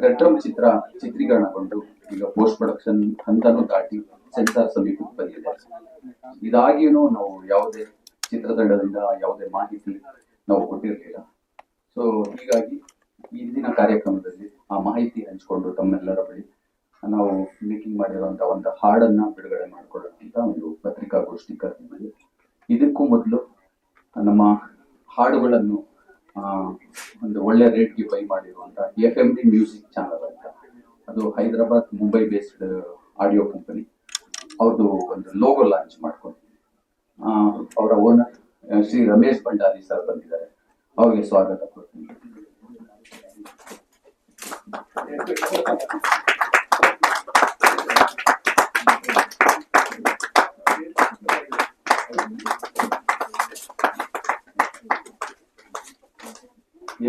ರೆಟ್ರಮ್ ಚಿತ್ರ ಚಿತ್ರೀಕರಣಗೊಂಡು ಈಗ post production ಹಂತನೂ ದಾಟಿ sensor ಸಮೀಪಕ್ಕೆ ಬಂದಿದೆ. ಇದಾಗಿಯೂ ನಾವು ಯಾವುದೇ ಚಿತ್ರತಂಡದಿಂದ ಯಾವುದೇ ಮಾಹಿತಿ ನಾವು ಕೊಟ್ಟಿರಲಿಲ್ಲ. ಸೊ ಹೀಗಾಗಿ ಇಂದಿನ ಕಾರ್ಯಕ್ರಮದಲ್ಲಿ ಆ ಮಾಹಿತಿ ಹಂಚಿಕೊಂಡು ತಮ್ಮೆಲ್ಲರ ಬಳಿ ನಾವು ಮೇಕಿಂಗ್ ಮಾಡಿರುವಂತಹ ಒಂದು ಹಾಡನ್ನ ಬಿಡುಗಡೆ ಮಾಡಿಕೊಳ್ಳುವಂತ ಒಂದು ಪತ್ರಿಕಾಗೋಷ್ಠಿ ಕರೆದಿದ್ದೀವಿ. ಇದಕ್ಕೂ ಮೊದಲು ನಮ್ಮ ಹಾಡುಗಳನ್ನು ಒಂದು ಒಳ್ಳೆ ರೇಟ್ಗೆ ಬೈ ಮಾಡಿರುವಂತ FMD ಮ್ಯೂಸಿಕ್ ಚಾನಲ್ ಅಂತ, ಅದು Hyderabad Mumbai based audio company, ಅವ್ರದ್ದು ಒಂದು ಲೋಗೋ ಲಾಂಚ್ ಮಾಡ್ಕೊಂಡು ಅವರ ಓನರ್ ಶ್ರೀ ರಮೇಶ್ ಭಂಡಾರಿ ಸರ್ ಬಂದಿದ್ದಾರೆ. ಅವ್ರಿಗೆ ಸ್ವಾಗತ ಕೊಡ್ತೀನಿ.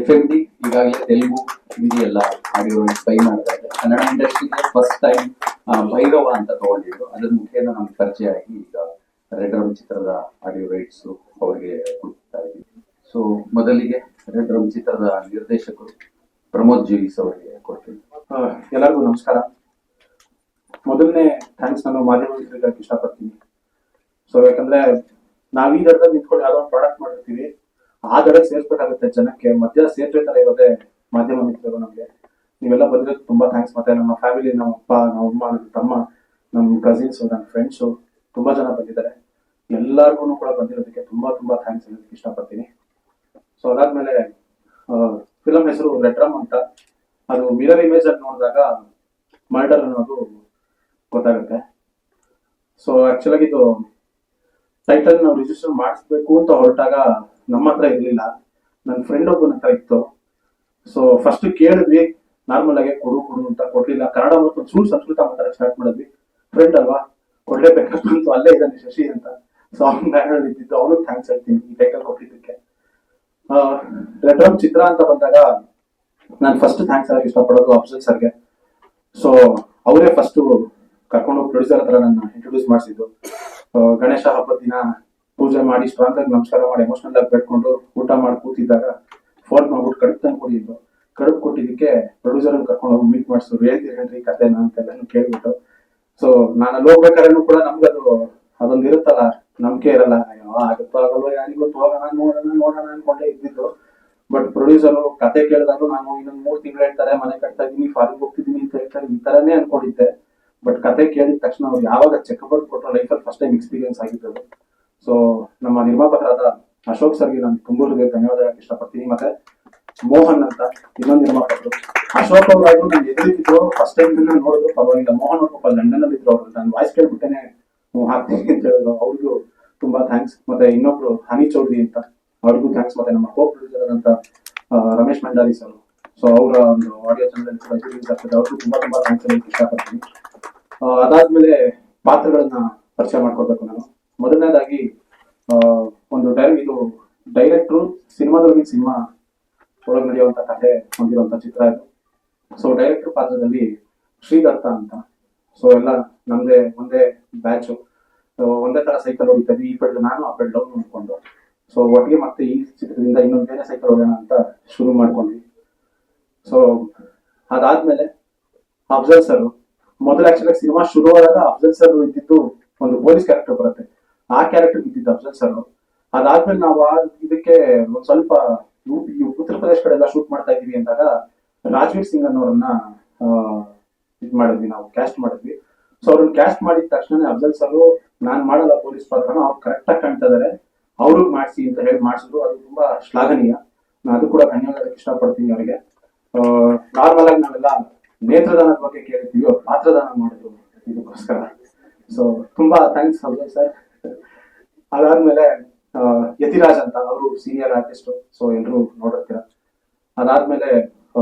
FMD ಈಗಾಗಲೇ ತೆಲುಗು, ಹಿಂದಿ ಎಲ್ಲ ಆಡಿಯೋ ಬೈ ಮಾಡ್ತಾ ಇದೆ. ಕನ್ನಡ ಇಂಡಸ್ಟ್ರಿಗೆ ಫಸ್ಟ್ ಟೈಮ್ ಭೈರವ ಅಂತ ತಗೊಂಡಿದ್ರು. ಅದ್ರ ಮುಖೇನ ನಮ್ಗೆ ಪರಿಚಯ ಆಗಿ ಈಗ ರೆಡ್ ರಮ್ ಚಿತ್ರದ ಆಡಿಯೋ ರೈಟ್ಸ್ ಅವರಿಗೆ ಕೊಡ್ತಾ ಇದ್ದೀವಿ. ಸೊ ಮೊದಲಿಗೆ ರೆಡ್ ರಮ್ ಚಿತ್ರದ ನಿರ್ದೇಶಕರು ಪ್ರಮೋದ್ ಜೀವಿಸ್ ಅವರಿಗೆ ಕೊಡ್ತೀನಿ. ಎಲ್ಲರಿಗೂ ನಮಸ್ಕಾರ. ಮೊದಲನೇ ಥ್ಯಾಂಕ್ಸ್ ನಾನು ಮಾಧ್ಯಮ ಇಷ್ಟಪಡ್ತೀನಿ. ಸೊ ಯಾಕಂದ್ರೆ ನಾವ್ ಈ ದರದಲ್ಲಿ ನಿಂತ್ಕೊಂಡು ಯಾವ್ದೋ ಒಂದು ಪ್ರಾಡಕ್ಟ್ ಮಾಡಿರ್ತೀವಿ, ಆ ದರಕ್ಕೆ ಸೇರ್ಸ್ಬೇಕಾಗುತ್ತೆ ಜನಕ್ಕೆ. ಮಧ್ಯ ಸೇರ್ಪೆ ತರ ಇರೋದೇ ಮಾಧ್ಯಮ ಮಿತ್ರರು. ನಮ್ಗೆ ನೀವೆಲ್ಲ ಬಂದಿರೋದು ತುಂಬಾ ಥ್ಯಾಂಕ್ಸ್. ಮತ್ತೆ ನಮ್ಮ ಫ್ಯಾಮಿಲಿ, ನಮ್ಮ ಅಪ್ಪ, ನಮ್ಮ ಅಮ್ಮ, ನನ್ನ ತಮ್ಮ, ನಮ್ಮ ಕಸಿನ್ಸ್, ನನ್ನ ಫ್ರೆಂಡ್ಸು ತುಂಬಾ ಜನ ಬಂದಿದ್ದಾರೆ. ಎಲ್ಲರಿಗೂ ಕೂಡ ಬಂದಿರೋದಕ್ಕೆ ತುಂಬಾ ತುಂಬಾ ಥ್ಯಾಂಕ್ಸ್ ಹೇಳೋದಕ್ಕೆ ಇಷ್ಟಪಡ್ತೀನಿ. ಸೊ ಅದಾದ್ಮೇಲೆ ಫಿಲಂ ಹೆಸರು ರೆಡ್ ರಮ್ ಅಂತ. ಅದು ಮಿರರ್ ಇಮೇಜ್ ಅಲ್ಲಿ ನೋಡಿದಾಗ ಮರ್ಡರ್ ಅನ್ನೋದು ಗೊತ್ತಾಗುತ್ತೆ. ಸೊ ಆಕ್ಚುಲಾಗಿ ಇದು ಟೈಟಲ್ ನಾವು ರಿಜಿಸ್ಟರ್ ಮಾಡಿಸ್ಬೇಕು ಅಂತ ಹೊರಟಾಗ ನಮ್ಮ ಹತ್ರ ಇರ್ಲಿಲ್ಲ, ನನ್ನ ಫ್ರೆಂಡ್ ಒಬ್ಬನ ಹತ್ರ ಇತ್ತು. ಸೊ ಫಸ್ಟ್ ಕೇಳಿದ್ವಿ, ನಾರ್ಮಲ್ ಆಗಿ ಕೊಡು ಅಂತ ಕೊಡ್ಲಿಲ್ಲ. ಕನ್ನಡ ಮತ್ತು ಚೂರು ಸಂಸ್ಕೃತ ಮಾತಾಡಕ್ಕೆ ಸ್ಟಾರ್ಟ್ ಮಾಡಿದ್ವಿ. ಫ್ರೆಂಡ್ ಅಲ್ವಾ, ಕೊಡ್ಲೇಬೇಕಂತ ಅಲ್ಲೇ ಇದ್ದಾನೆ ಶಶಿ ಅಂತ. ಸೊ ಅವ್ನ ಬ್ಯಾನರ್ ಇದ್ದಿದ್ದು, ಅವನಿಗೆ ಥ್ಯಾಂಕ್ಸ್ ಹೇಳ್ತೀನಿ ಈ ಟೈಟಲ್ ಕೊಟ್ಟಿದ್ದಕ್ಕೆ. ರೆಡ್ ರಮ್ ಚಿತ್ರ ಅಂತ ಬಂದಾಗ ನಾನು ಫಸ್ಟ್ ಥ್ಯಾಂಕ್ಸ್ ಹೇಳಕ್ ಇಷ್ಟಪಡೋದು ಅಫ್ಜಲ್ ಸರ್ಗೆ. ಸೊ ಅವರೇ ಫಸ್ಟ್ ಕರ್ಕೊಂಡೋಗಿ ಪ್ರೊಡ್ಯೂಸರ್ ಹತ್ರ ನನ್ನ ಇಂಟ್ರೊಡ್ಯೂಸ್ ಮಾಡಿಸಿದ್ದು. ಗಣೇಶ ಹಬ್ಬದ ದಿನ ಪೂಜೆ ಮಾಡಿ ಸ್ಟ್ರಾಂಗ್ ಆಗಿ ನಮಸ್ಕಾರ ಮಾಡಿ ಎಮೋಷನಲ್ ಆಗಿ ಬೇಡ್ಕೊಂಡು ಊಟ ಮಾಡಿ ಕೂತಿದ್ದಾಗ ಫೋನ್ ಮಾಡ್ಬಿಟ್ಟು ಕಡುಬು ತಂದು ಕೊಡಿದ್ರು. ಕಡುಬು ಕೊಟ್ಟಿದ್ದಕ್ಕೆ ಪ್ರೊಡ್ಯೂಸರ್ ಕರ್ಕೊಂಡು ಹೋಗಿ ಮೀಟ್ ಮಾಡಿಸಿದ್ರು. ಹೇಳ್ತೀರೇನ್ರಿ ಕಥೆನ ಅಂತೆಲ್ಲ ಕೇಳ್ಬಿಟ್ಟು. ಸೊ ನಾನು ಅಲ್ಲಿ ಹೋಗ್ಬೇಕಾದ್ರೂ ಕೂಡ ನಮ್ಗದು ಅದೊಂದು ಇರುತ್ತಲ್ಲ, ನಂಬಿಕೆ ಇರಲ್ಲ. ಆಗುತ್ತೋ ಆಗಲ್ವ ಯಾರಿಗೊತ್ತು, ಹೋಗೋಣ ನೋಡೋಣ ಅನ್ಕೊಂಡೇ ಇದ್ದಿದ್ದು. ಬಟ್ ಪ್ರೊಡ್ಯೂಸರ್ ಕತೆ ಕೇಳಿದಾದ್ರು ನಾನು ಇನ್ನೊಂದು 3 ತಿಂಗಳು ಹೇಳ್ತಾರೆ, ಮನೆ ಕಟ್ತಾ ಇದೀನಿ, ಫಾರಿನ್ ಹೋಗ್ತಿದ್ದೀನಿ ಅಂತ ಹೇಳ್ತಾರೆ, ಈ ತರನೇ ಅನ್ಕೊಂಡಿದ್ದೆ. ಬಟ್ ಕತೆ ಕೇಳಿದ ತಕ್ಷಣ ಅವ್ರು ಯಾವಾಗ ಚೆಕ್ ಬರ್ದು ಕೊಟ್ಟರು, ಲೈಫಲ್ಲಿ ಫಸ್ಟ್ ಟೈಮ್ ಎಕ್ಸ್ಪೀರಿಯನ್ಸ್ ಆಗಿದ್ದು. ಸೊ ನಮ್ಮ ನಿರ್ಮಾಪಕರಾದ ಅಶೋಕ್ ಸರ್ಗೆ ನಾನು ತುಂಬಾ ಧನ್ಯವಾದ ಹೇಳಕ್ ಇಷ್ಟಪಡ್ತೀನಿ. ಮತ್ತೆ ಮೋಹನ್ ಅಂತ ಇನ್ನೊಂದು ನಿರ್ಮಾಪಕರು. ಅಶೋಕ್ ಅವರು ನಾನು ಎದುರಿದ್ರು, ಫಸ್ಟ್ ಟೈಮ್ ನೋಡಿದ್ರು ಪರವಾಗಿಲ್ಲ. ಮೋಹನ್ ಅವರು ಪಾಪ ಲಂಡನ್ ಅಲ್ಲಿ ಇದ್ರು. ಅವರು ನಾನು ವಾಯ್ಸ್ ಕೇಳ್ಬಿಟ್ಟೇನೆ ಹಾಕ್ತೀನಿ ಅಂತ ಹೇಳಿದ್ರು. ಅವ್ರಿಗೂ ತುಂಬಾ ಥ್ಯಾಂಕ್ಸ್. ಮತ್ತೆ ಇನ್ನೊಬ್ರು ಹನಿ ಚೌಧರಿ ಅಂತ, ಅವ್ರಿಗೂ ಥ್ಯಾಂಕ್ಸ್. ಮತ್ತೆ ನಮ್ಮ ಕೋ ಪ್ರೊಡ್ಯೂಸರ್ ಅಂತ ರಮೇಶ್ ಭಂಡಾರಿ ಸರ್. ಸೊ ಅವರ ಒಂದು ಆಡಿಯೋ ಚಾನಲ್ ಆಗ್ತದೆ, ಅವ್ರಿಗೂ ತುಂಬಾ ಥ್ಯಾಂಕ್ಸ್ ಹೇಳಕ್ ಇಷ್ಟಪಡ್ತೀನಿ. ಅದಾದ್ಮೇಲೆ ಪಾತ್ರಗಳನ್ನ ಪರಿಚಯ ಮಾಡ್ಕೊಡ್ಬೇಕು ನಾನು. ಮೊದಲನೇದಾಗಿ ಒಂದು ಇದು ಡೈರೆಕ್ಟ್ರು ಸಿನಿಮಾದೊಳಗಿನ ಸಿನಿಮಾ ಒಳಗೆ ನಡೆಯುವಂತ ಕಥೆ ಹೊಂದಿರುವಂತ ಚಿತ್ರ ಇದು. ಸೊ ಡೈರೆಕ್ಟರ್ ಪಾತ್ರದಲ್ಲಿ ಶ್ರೀದತ್ತ ಅಂತ. ಸೊ ಎಲ್ಲ ನಮ್ದೇ ಒಂದೇ ಬ್ಯಾಚು, ಒಂದೇ ತರ ಸೈಕಲ್ ಹೊಡಿತಾ ಇದ್ವಿ. ಈ ಪೆಡ್ಲು ನಾನು, ಆ ಪೆಡ್ಲು ಅವ್ರು ನೋಡ್ಕೊಂಡು. ಸೊ ಒಟ್ಟಿಗೆ ಮತ್ತೆ ಈ ಚಿತ್ರದಿಂದ ಇನ್ನೊಂದು ಬೇರೆ ಸೈಕಲ್ ಹೊಡೋಣ ಅಂತ ಶುರು ಮಾಡ್ಕೊಂಡ್ವಿ. ಸೊ ಅದಾದ್ಮೇಲೆ ಅಫ್ಜಲ್ ಸರ್ ಮೊದಲು ಆಕ್ಚುಲಿ ಸಿನಿಮಾ ಶುರುವಾದಾಗ ಅಫ್ಜಲ್ ಸರ್ ಇದ್ದಿದ್ದು ಒಂದು ಪೊಲೀಸ್ ಕ್ಯಾರೆಕ್ಟರ್ ಬರುತ್ತೆ, ಆ ಕ್ಯಾರೆಕ್ಟರ್ ಇದ್ದಿದ್ದು ಅಫ್ಜಲ್ ಸರ್. ಅದಾದ್ಮೇಲೆ ನಾವು ಇದಕ್ಕೆ ಒಂದ್ ಸ್ವಲ್ಪ ಉತ್ತರ ಪ್ರದೇಶ ಕಡೆ ಎಲ್ಲ ಶೂಟ್ ಮಾಡ್ತಾ ಇದೀವಿ ಅಂದಾಗ ರಾಜ್ವೀರ್ ಸಿಂಗ್ ಅನ್ನೋರನ್ನ ಇದ್ ಮಾಡಿದ್ವಿ, ನಾವು ಕ್ಯಾಸ್ಟ್ ಮಾಡಿದ್ವಿ. ಸೊ ಅವ್ರನ್ನ ಕ್ಯಾಸ್ಟ್ ಮಾಡಿದ ತಕ್ಷಣ ಅಫ್ಜಲ್ ಸರ್ ನಾನ್ ಮಾಡಲ್ಲ ಪೊಲೀಸ್ ಪಾತ್ರನ, ಅವ್ರು ಕರೆಕ್ಟ್ ಆಗಿ ಕಾಣ್ತಾ ಇದಾರೆ, ಅವ್ರಿಗೆ ಮಾಡಿಸಿ ಅಂತ ಹೇಳಿ ಮಾಡಿಸಿದ್ರು. ಅದು ತುಂಬಾ ಶ್ಲಾಘನೀಯ. ನಾನು ಅದು ಕೂಡ ಧನ್ಯವಾದ ಇಷ್ಟಪಡ್ತೀನಿ ಅವರಿಗೆ. ನಾರ್ಮಲ್ ಆಗಿ ನಾವೆಲ್ಲ ನೇತ್ರದಾನದ ಬಗ್ಗೆ ಕೇಳಿರ್ತೀವಿ, ಅವ್ರು ಪಾತ್ರದಾನ ಮಾಡಿದ್ರು ಇದಕ್ಕೋಸ್ಕರ. ಸೊ ತುಂಬಾ ಥ್ಯಾಂಕ್ಸ್ ಅಫ್ಜಲ್ ಸರ್. ಅದಾದ್ಮೇಲೆ ಯತಿರಾಜ್ ಅಂತ, ಅವರು ಸೀನಿಯರ್ ಆರ್ಟಿಸ್ಟ್. ಸೊ ಎಲ್ರು ನೋಡಿರ್ತೀರ. ಅದಾದ್ಮೇಲೆ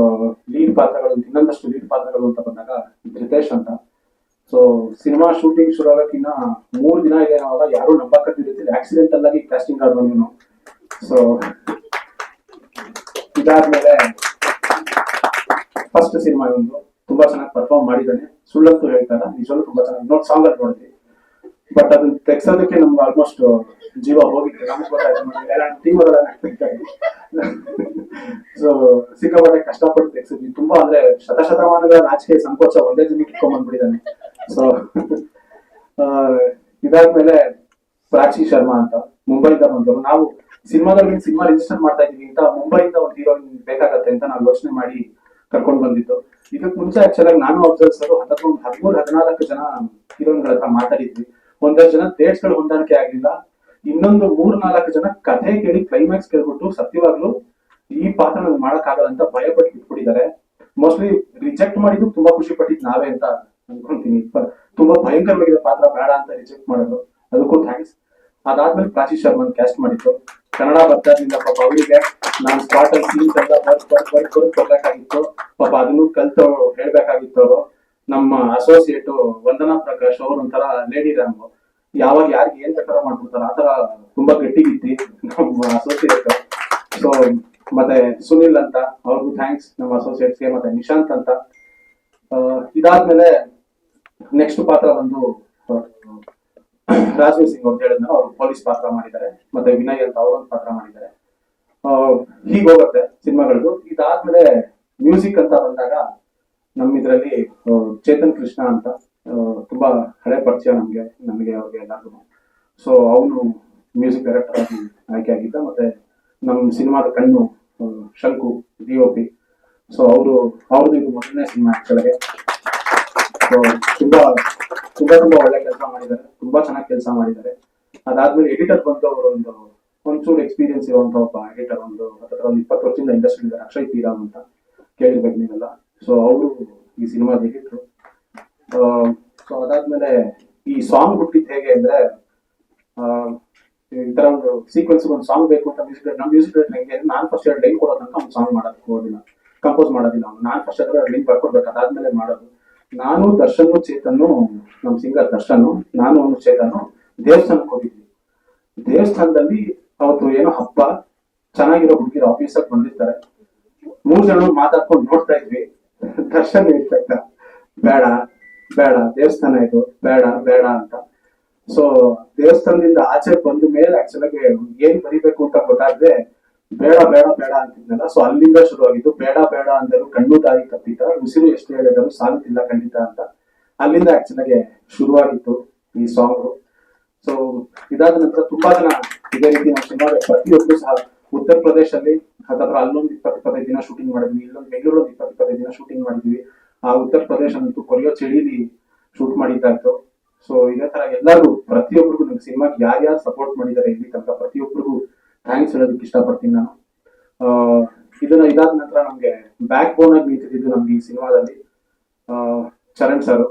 ಲೀಡ್ ಪಾತ್ರಗಳು, ಇನ್ನೊಂದಷ್ಟು ಲೀಡ್ ಪಾತ್ರಗಳು ಅಂತ ಬಂದಾಗ ಧೃತೇಶ್ ಅಂತ. ಸೊ ಸಿನಿಮಾ ಶೂಟಿಂಗ್ ಶುರು ಆಗಕ್ಕಿನ್ನ 3 ದಿನ ಇದೆ, ನಾವಾಗ ಯಾರು ನಂಬಕತ್ತಿರ್ತೀವಿ, ಆಕ್ಸಿಡೆಂಟಲ್ ಆಗಿ ಕಾಸ್ಟಿಂಗ್ ಆದ್ರೂ. ಸೊ ಇದಾದ್ಮೇಲೆ ಫಸ್ಟ್ ಸಿನಿಮಾ ಒಂದು ತುಂಬಾ ಚೆನ್ನಾಗಿ ಪರ್ಫಾರ್ಮ್ ಮಾಡಿದ್ದಾನೆ, ಸುಳ್ಳಂತೂ ಹೇಳ್ತಾರ, ನಿಜವಲ್ಲೂ ತುಂಬಾ ಚೆನ್ನಾಗಿ ಸಾಂಗ್ ಅಲ್ಲಿ ನೋಡಿದ್ವಿ. ಬಟ್ ಅದನ್ನ ತೆಗ್ಸೋದಕ್ಕೆ ನಮ್ಗೆ ಆಲ್ಮೋಸ್ಟ್ ಜೀವ ಹೋಗಿತ್ತು. ನಮ್ಗೆ ಗೊತ್ತಾಯ್ತು ಟೀಮ್ ಸೊ ಸಿಕ್ಕಾಪಟ್ಟೆ ಕಷ್ಟಪಟ್ಟು ತೆಗ್ಸಿದ್ವಿ. ತುಂಬಾ ಅಂದ್ರೆ ಶತಶತಮಾನಗಳ ನಾಚಿಕೆ ಸಂಕೋಚ ಒಂದೇ ಜನಕ್ಕೆ ಇಟ್ಕೊಂಡ್ಬಂದ್ಬಿಟ್ಟಿದ್ದಾನೆ. ಸೊ ಇದಾದ್ಮೇಲೆ ಪ್ರಾಚಿ ಶರ್ಮಾ ಅಂತ ಮುಂಬೈಯಿಂದ ಬಂದವರು. ನಾವು ಸಿನಿಮಾದಲ್ಲಿ ಸಿನಿಮಾ ರಿಜಿಸ್ಟರ್ ಮಾಡ್ತಾ ಇದೀವಿ ಅಂತ ಮುಂಬೈಯಿಂದ ಒಂದು ಹೀರೋಯಿನ್ ಬೇಕಾಗತ್ತೆ ಅಂತ ನಾವು ಯೋಚನೆ ಮಾಡಿ ಕರ್ಕೊಂಡು ಬಂದಿದ್ದು. ಇದಕ್ಕೆ ಮುಂಚೆ ಆಕ್ಚುಲಾಗಿ ನಾನು ಅಬ್ಸರ್ವ್ ಸರ್ 13-14 ಜನ ಹೀರೋಯಿನ್ಗಳ ಹತ್ರ ಮಾತಾಡಿದ್ವಿ. ಒಂದಷ್ಟು ಜನ ಡೇಟ್ಸ್ ಗಳು ಹೊಂದಾಣಿಕೆ ಆಗಿಲ್ಲ. ಇನ್ನೊಂದು 3-4 ಜನ ಕಥೆ ಕೇಳಿ ಕ್ಲೈಮ್ಯಾಕ್ಸ್ ಕೇಳ್ಬಿಟ್ಟು ಸತ್ಯವಾಗ್ಲು ಈ ಪಾತ್ರ ನನ್ಗೆ ಮಾಡಕ್ಕಾಗಲ್ಲ ಅಂತ ಭಯಪಟ್ಟು ಬಿಟ್ಬಿಟ್ಟಿದ್ದಾರೆ. ಮೋಸ್ಟ್ಲಿ ರಿಜೆಕ್ಟ್ ಮಾಡಿದ್ದು ತುಂಬಾ ಖುಷಿ ಪಟ್ಟಿದ್ ನಾವೇ ಅಂತ ಅನ್ಕೊಂತೀನಿ. ತುಂಬಾ ಭಯಂಕರವಾಗಿದೆ ಪಾತ್ರ, ಬೇಡ ಅಂತ ರಿಜೆಕ್ಟ್ ಮಾಡೋದು, ಅದಕ್ಕೂ ಥ್ಯಾಂಕ್ಸ್. ಅದಾದ್ಮೇಲೆ ಪ್ರಾಚಿ ಶರ್ಮನ್ ಕ್ಯಾಸ್ಟ್ ಮಾಡಿತ್ತು. ಕನ್ನಡ ಬರ್ತಾದ್ರಿಂದ ಪಾಪ ಅವರಿಗೆ ನಾನು ಸ್ಪಾಟ್ ಅಲ್ಲಿ ಸೀನ್ಸ್ ಎಲ್ಲ ಕೊಡ್ಬೇಕಾಗಿತ್ತು. ಪಾಪ ಅದನ್ನು ಕಲ್ತು ಹೇಳ್ಬೇಕಾಗಿತ್ತು ಅವರು. ನಮ್ಮ ಅಸೋಸಿಯೇಟ್ ವಂದನಾ ಪ್ರಕಾಶ್ ಅವ್ರು ಒಂಥರ ಲೇಡಿ ರ್ಯಾಮ್, ಯಾವಾಗ ಯಾರಿಗೆ ಏನ್ ಬೇಕಾದ್ರೂ ಮಾಡ್ಬಿಡ್ತಾರ ಆತರ ತುಂಬಾ ಗಟ್ಟಿಗಿತ್ತಿ ನಮ್ಮ ಅಸೋಸಿಯೇಟ್. ಸೊ ಮತ್ತೆ ಸುನಿಲ್ ಅಂತ ಅವ್ರಿಗೂ ಥ್ಯಾಂಕ್ಸ್ ನಮ್ಮ ಅಸೋಸಿಯೇಟ್ಸ್ಗೆ. ಮತ್ತೆ ನಿಶಾಂತ್ ಅಂತ. ಇದಾದ್ಮೇಲೆ ನೆಕ್ಸ್ಟ್ ಪಾತ್ರ ಬಂದು ರಾಜೀವ್ ಸಿಂಗ್ ಅಂತ ಹೇಳಿದ್ನ ಅವ್ರು ಪೊಲೀಸ್ ಪಾತ್ರ ಮಾಡಿದ್ದಾರೆ. ಮತ್ತೆ ವಿನಯ್ ಅಂತ ಅವರೊಂದು ಪಾತ್ರ ಮಾಡಿದ್ದಾರೆ. ಹೀಗೆ ಹೋಗುತ್ತೆ ಸಿನಿಮಾಗಳದ್ದು. ಇದಾದ್ಮೇಲೆ ಮ್ಯೂಸಿಕ್ ಅಂತ ಬಂದಾಗ ನಮ್ಮ ಇದ್ರಲ್ಲಿ ಚೇತನ್ ಕೃಷ್ಣ ಅಂತ ತುಂಬಾ ಹಳೆ ಪರಿಚಯ ನಮಗೆ ಅವ್ರಿಗೆ ಎಲ್ಲರಿಗೂ. ಸೊ ಅವನು ಮ್ಯೂಸಿಕ್ ಡೈರೆಕ್ಟರ್ ಆಗಿ ಆಯ್ಕೆ ಆಗಿದ್ದ. ಮತ್ತೆ ನಮ್ಮ ಸಿನಿಮಾದ ಕಣ್ಣು ಶಂಕು DOP. ಸೊ ಅವ್ರದ್ದು ಇದು ಮೊದಲನೇ ಸಿನಿಮಾ ಆಕ್ಚುಲಾಗೆ. ಸೊ ತುಂಬಾ ಒಳ್ಳೆ ಕೆಲಸ ಮಾಡಿದ್ದಾರೆ, ತುಂಬಾ ಚೆನ್ನಾಗಿ ಕೆಲಸ ಮಾಡಿದ್ದಾರೆ. ಅದಾದ್ಮೇಲೆ ಎಡಿಟರ್ ಬಂದು ಅವರು ಒಂಚೂರು ಎಕ್ಸ್ಪೀರಿಯನ್ಸ್ ಇರುವಂತ ಒಬ್ಬ ಎಡಿಟರ್, ಒಂದು 20 ವರ್ಷದಿಂದ ಇಂಡಸ್ಟ್ರಿ ಇದ್ದಾರೆ, ಅಕ್ಷಯ್ ತೀರಾಮ್ ಅಂತ ಕೇಳಿರ್ಬೇಕು ನೀವೆಲ್ಲ. ಸೊ ಅವರು ಈ ಸಿನಿಮಾದ ಎಡಿಟ್ರು. ಸೊ ಅದಾದ್ಮೇಲೆ ಈ ಸಾಂಗ್ ಹುಟ್ಟಿದ್ ಹೇಗೆ ಅಂದ್ರೆ, ಈ ತರ ಒಂದು ಸೀಕ್ವೆನ್ಸ್ ಒಂದು ಸಾಂಗ್ ಬೇಕು ಅಂತ ಮ್ಯೂಸಿಕ್ ಡೈರೆಕ್ಟರ್ ಹೆಂಗೆ ನಾನು ಫಸ್ಟ್ 2 ಲೈನ್ ಕೊಡೋದಂತ ಒಂದು ಸಾಂಗ್ ಮಾಡೋದಕ್ಕೆ ಹೋಗಿಲ್ಲ, ಕಂಪೋಸ್ ಮಾಡೋದಿಲ್ಲ ಅವ್ನು. ನಾನು ಫಸ್ಟ್ 2 ಲೈನ್ ಬರ್ಕೊಡ್ಬೇಕು, ಅದಾದ್ಮೇಲೆ ಮಾಡೋದು. ನಾನು ದರ್ಶನ್ ಚೇತನ್ನು, ನಮ್ ಸಿಂಗರ್ ದರ್ಶನ್, ನಾನು ಅವನು ಚೇತನ್ನು ದೇವಸ್ಥಾನಕ್ಕೆ ಹೋಗಿದ್ವಿ. ದೇವಸ್ಥಾನದಲ್ಲಿ ಅವತ್ತು ಏನೋ ಹಬ್ಬ, ಚೆನ್ನಾಗಿರೋ ಹುಡುಗಿರು ಆಫೀಸರ್ ಬಂದಿರ್ತಾರೆ. 3 ಜನ ಮಾತಾಡ್ಕೊಂಡು ನೋಡ್ತಾ ಇದ್ವಿ. ದರ್ಶನ್ ಹೇಳ್ತಾ ಇದ್ದ ಬೇಡ ಬೇಡ ದೇವಸ್ಥಾನ ಇದು ಬೇಡ ಬೇಡ ಅಂತ. ಸೊ ದೇವಸ್ಥಾನದಿಂದ ಆಚೆ ಬಂದ ಮೇಲೆ ಆಕ್ಚುಲಾಗಿ ಏನ್ ಬರಿಬೇಕು ಅಂತ ಗೊತ್ತಾಗದೆ ಬೇಡ ಬೇಡ ಬೇಡ ಅಂತಿದ್ನಲ್ಲ. ಸೊ ಅಲ್ಲಿಂದ ಶುರುವಾಗಿದ್ದು. ಬೇಡ ಬೇಡ ಅಂದರು ಕಣ್ಣು ದಾರಿ ತಪ್ಪಿತ, ಉಸಿರು ಎಷ್ಟು ಹೇಳಿದರು ಸಾಗುತ್ತಿಲ್ಲ ಖಂಡಿತ ಅಂತ. ಅಲ್ಲಿಂದ ಆಕ್ಚುಲಾಗಿ ಶುರುವಾಗಿತ್ತು ಈ ಸಾಂಗ್. ಸೊ ಇದಾದ ನಂತರ ತುಂಬಾ ಜನ ಇದೇ ರೀತಿ ನಾವು ಸಿನಿಮಾ ಪ್ರತಿಯೊಬ್ಬರು ಸಹ ಉತ್ತರ ಪ್ರದೇಶದಲ್ಲಿ ಹತ್ತತ್ರ ಅಲ್ಲೊಂದು 20-25 ದಿನ ಶೂಟಿಂಗ್ ಮಾಡಿದ್ವಿ, ಇಲ್ಲೊಂದು ಬೆಂಗಳೂರಲ್ಲಿ 20-25 ದಿನ ಶೂಟಿಂಗ್ ಮಾಡಿದ್ವಿ. ಆ ಉತ್ತರ ಪ್ರದೇಶ ಅಂತೂ ಕೊರಿಯೋ ಚಳಿಲಿ ಶೂಟ್ ಮಾಡಿದ್ದಾಯ್ತು. ಸೊ ಇದೇ ತರ ಎಲ್ಲರಿಗೂ ಪ್ರತಿಯೊಬ್ಬರಿಗೂ ನಮ್ಗೆ ಸಿನಿಮಾಗೆ ಯಾರ್ಯಾರು ಸಪೋರ್ಟ್ ಮಾಡಿದ್ದಾರೆ ಇಲ್ಲಿ ತನಕ ಪ್ರತಿಯೊಬ್ಬರಿಗೂ ಥ್ಯಾಂಕ್ಸ್ ಹೇಳೋದಕ್ಕೆ ಇಷ್ಟಪಡ್ತೀನಿ ನಾನು. ಇದಾದ ನಂತರ ನಮ್ಗೆ ಬ್ಯಾಕ್ ಬೋನ್ ಆಗಿ ನಿಂತಿದ್ದು ನಮ್ಗೆ ಈ ಸಿನಿಮಾದಲ್ಲಿ ಚರಣ್ ಸರ್.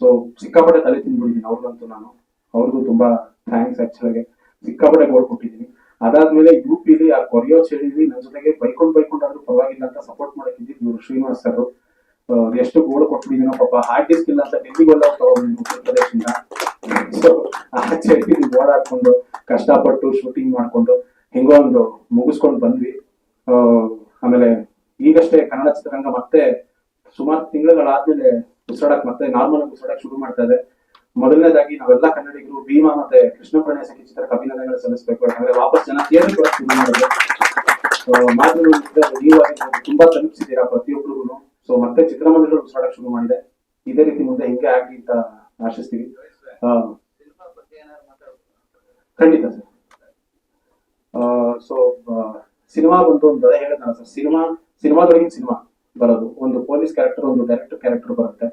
ಸೊ ಸಿಕ್ಕಾಪಟ್ಟೆ ತಲೆ ತಿಂದ್ಬಿಟ್ಟಿದ್ದೀನಿ ಅವ್ರಿಗಂತೂ ನಾನು. ಅವ್ರಿಗೂ ತುಂಬಾ ಥ್ಯಾಂಕ್ಸ್. ಆಕ್ಚುಲಾಗಿ ಸಿಕ್ಕಾಪಟ್ಟೆ ಗೋಲ್ ಕೊಟ್ಟಿದ್ದೀನಿ. ಅದಾದ್ಮೇಲೆ UPಲಿ ಆ ಕೊರಿಯೋ ಚಳಿಲಿ ನನ್ನ ಜೊತೆಗೆ ಬೈಕೊಂಡಾದ್ರೂ ಪರವಾಗಿಲ್ಲ ಅಂತ ಸಪೋರ್ಟ್ ಮಾಡಕ್ಕಿದ್ದು ಇವ್ರು ಶ್ರೀನಿವಾಸ್ ಸರ್. ಎಷ್ಟು ಗೋಳು ಕೊಟ್ಬಿಟ್ಟಿದ್ದೀನೋ ಪಾಪ. ಹಾರ್ಡ್ ಡಿಸ್ಕ್ ಇಲ್ಲ ಅಂತ ಡೆಲ್ಲಿಗೆಲ್ಲ ಉತ್ತರ ಪ್ರದೇಶದಿಂದ. ಸೊ ಆ ಚಳಿಲಿ ಓಡಾಡ್ಕೊಂಡು ಕಷ್ಟಪಟ್ಟು ಶೂಟಿಂಗ್ ಮಾಡ್ಕೊಂಡು ಹೆಂಗೋ ಒಂದು ಮುಗಿಸ್ಕೊಂಡು ಬಂದ್ವಿ. ಆಮೇಲೆ ಈಗಷ್ಟೇ ಕನ್ನಡ ಚಿತ್ರರಂಗ ಮತ್ತೆ ಸುಮಾರು ತಿಂಗಳುಗಳಾದ್ಮೇಲೆ ಮತ್ತೆ ನಾರ್ಮಲ್ ಉಸಿರಾಡಕ್ ಶುರು ಮಾಡ್ತಾ ಇದೆ. ಮೊದಲನೇದಾಗಿ ನಾವೆಲ್ಲ ಕನ್ನಡಿಗರು ಭೀಮಾ ಮತ್ತೆ ಕೃಷ್ಣ ಪ್ರಣಯ ಸಖಿ ಚಿತ್ರಕ್ಕೆ ಅಭಿನಂದನೆಗಳು ಸಲ್ಲಿಸಬೇಕು. ಯಾಕಂದ್ರೆ ವಾಪಸ್ ಜನ ಥಿಯೇಟರ್ ಕೂಡ ಶುರು ಮಾಡಿದ್ರು. ನೀವಾಗಿ ತುಂಬಾ ತಲುಪಿಸಿದ್ದೀರಾ ಪ್ರತಿಯೊಬ್ಬರಿಗೂ. ಸೊ ಮತ್ತೆ ಚಿತ್ರಮಂದಿರಗಳು ಉಸಿರಾಡಕ್ ಶುರು ಮಾಡಿದೆ. ಇದೇ ರೀತಿ ಮುಂದೆ ಹಿಂಗೆ ಆಗ್ಲಿ ಅಂತ ಆಶಿಸ್ತೀವಿ. ಖಂಡಿತ ಸರ್. ಸೊ ಸಿನಿಮಾ ಬಂತು ಅಂತ ಹೇಳಿದ್ನಲ್ಲ ಸರ್, ಸಿನಿಮಾದೊಳಗಿನ ಸಿನಿಮಾ ಬರೋದು. ಒಂದು ಪೊಲೀಸ್ ಕ್ಯಾರೆಕ್ಟರ್, ಒಂದು ಡೈರೆಕ್ಟರ್ ಕ್ಯಾರೆಕ್ಟರ್ ಬರುತ್ತೆ.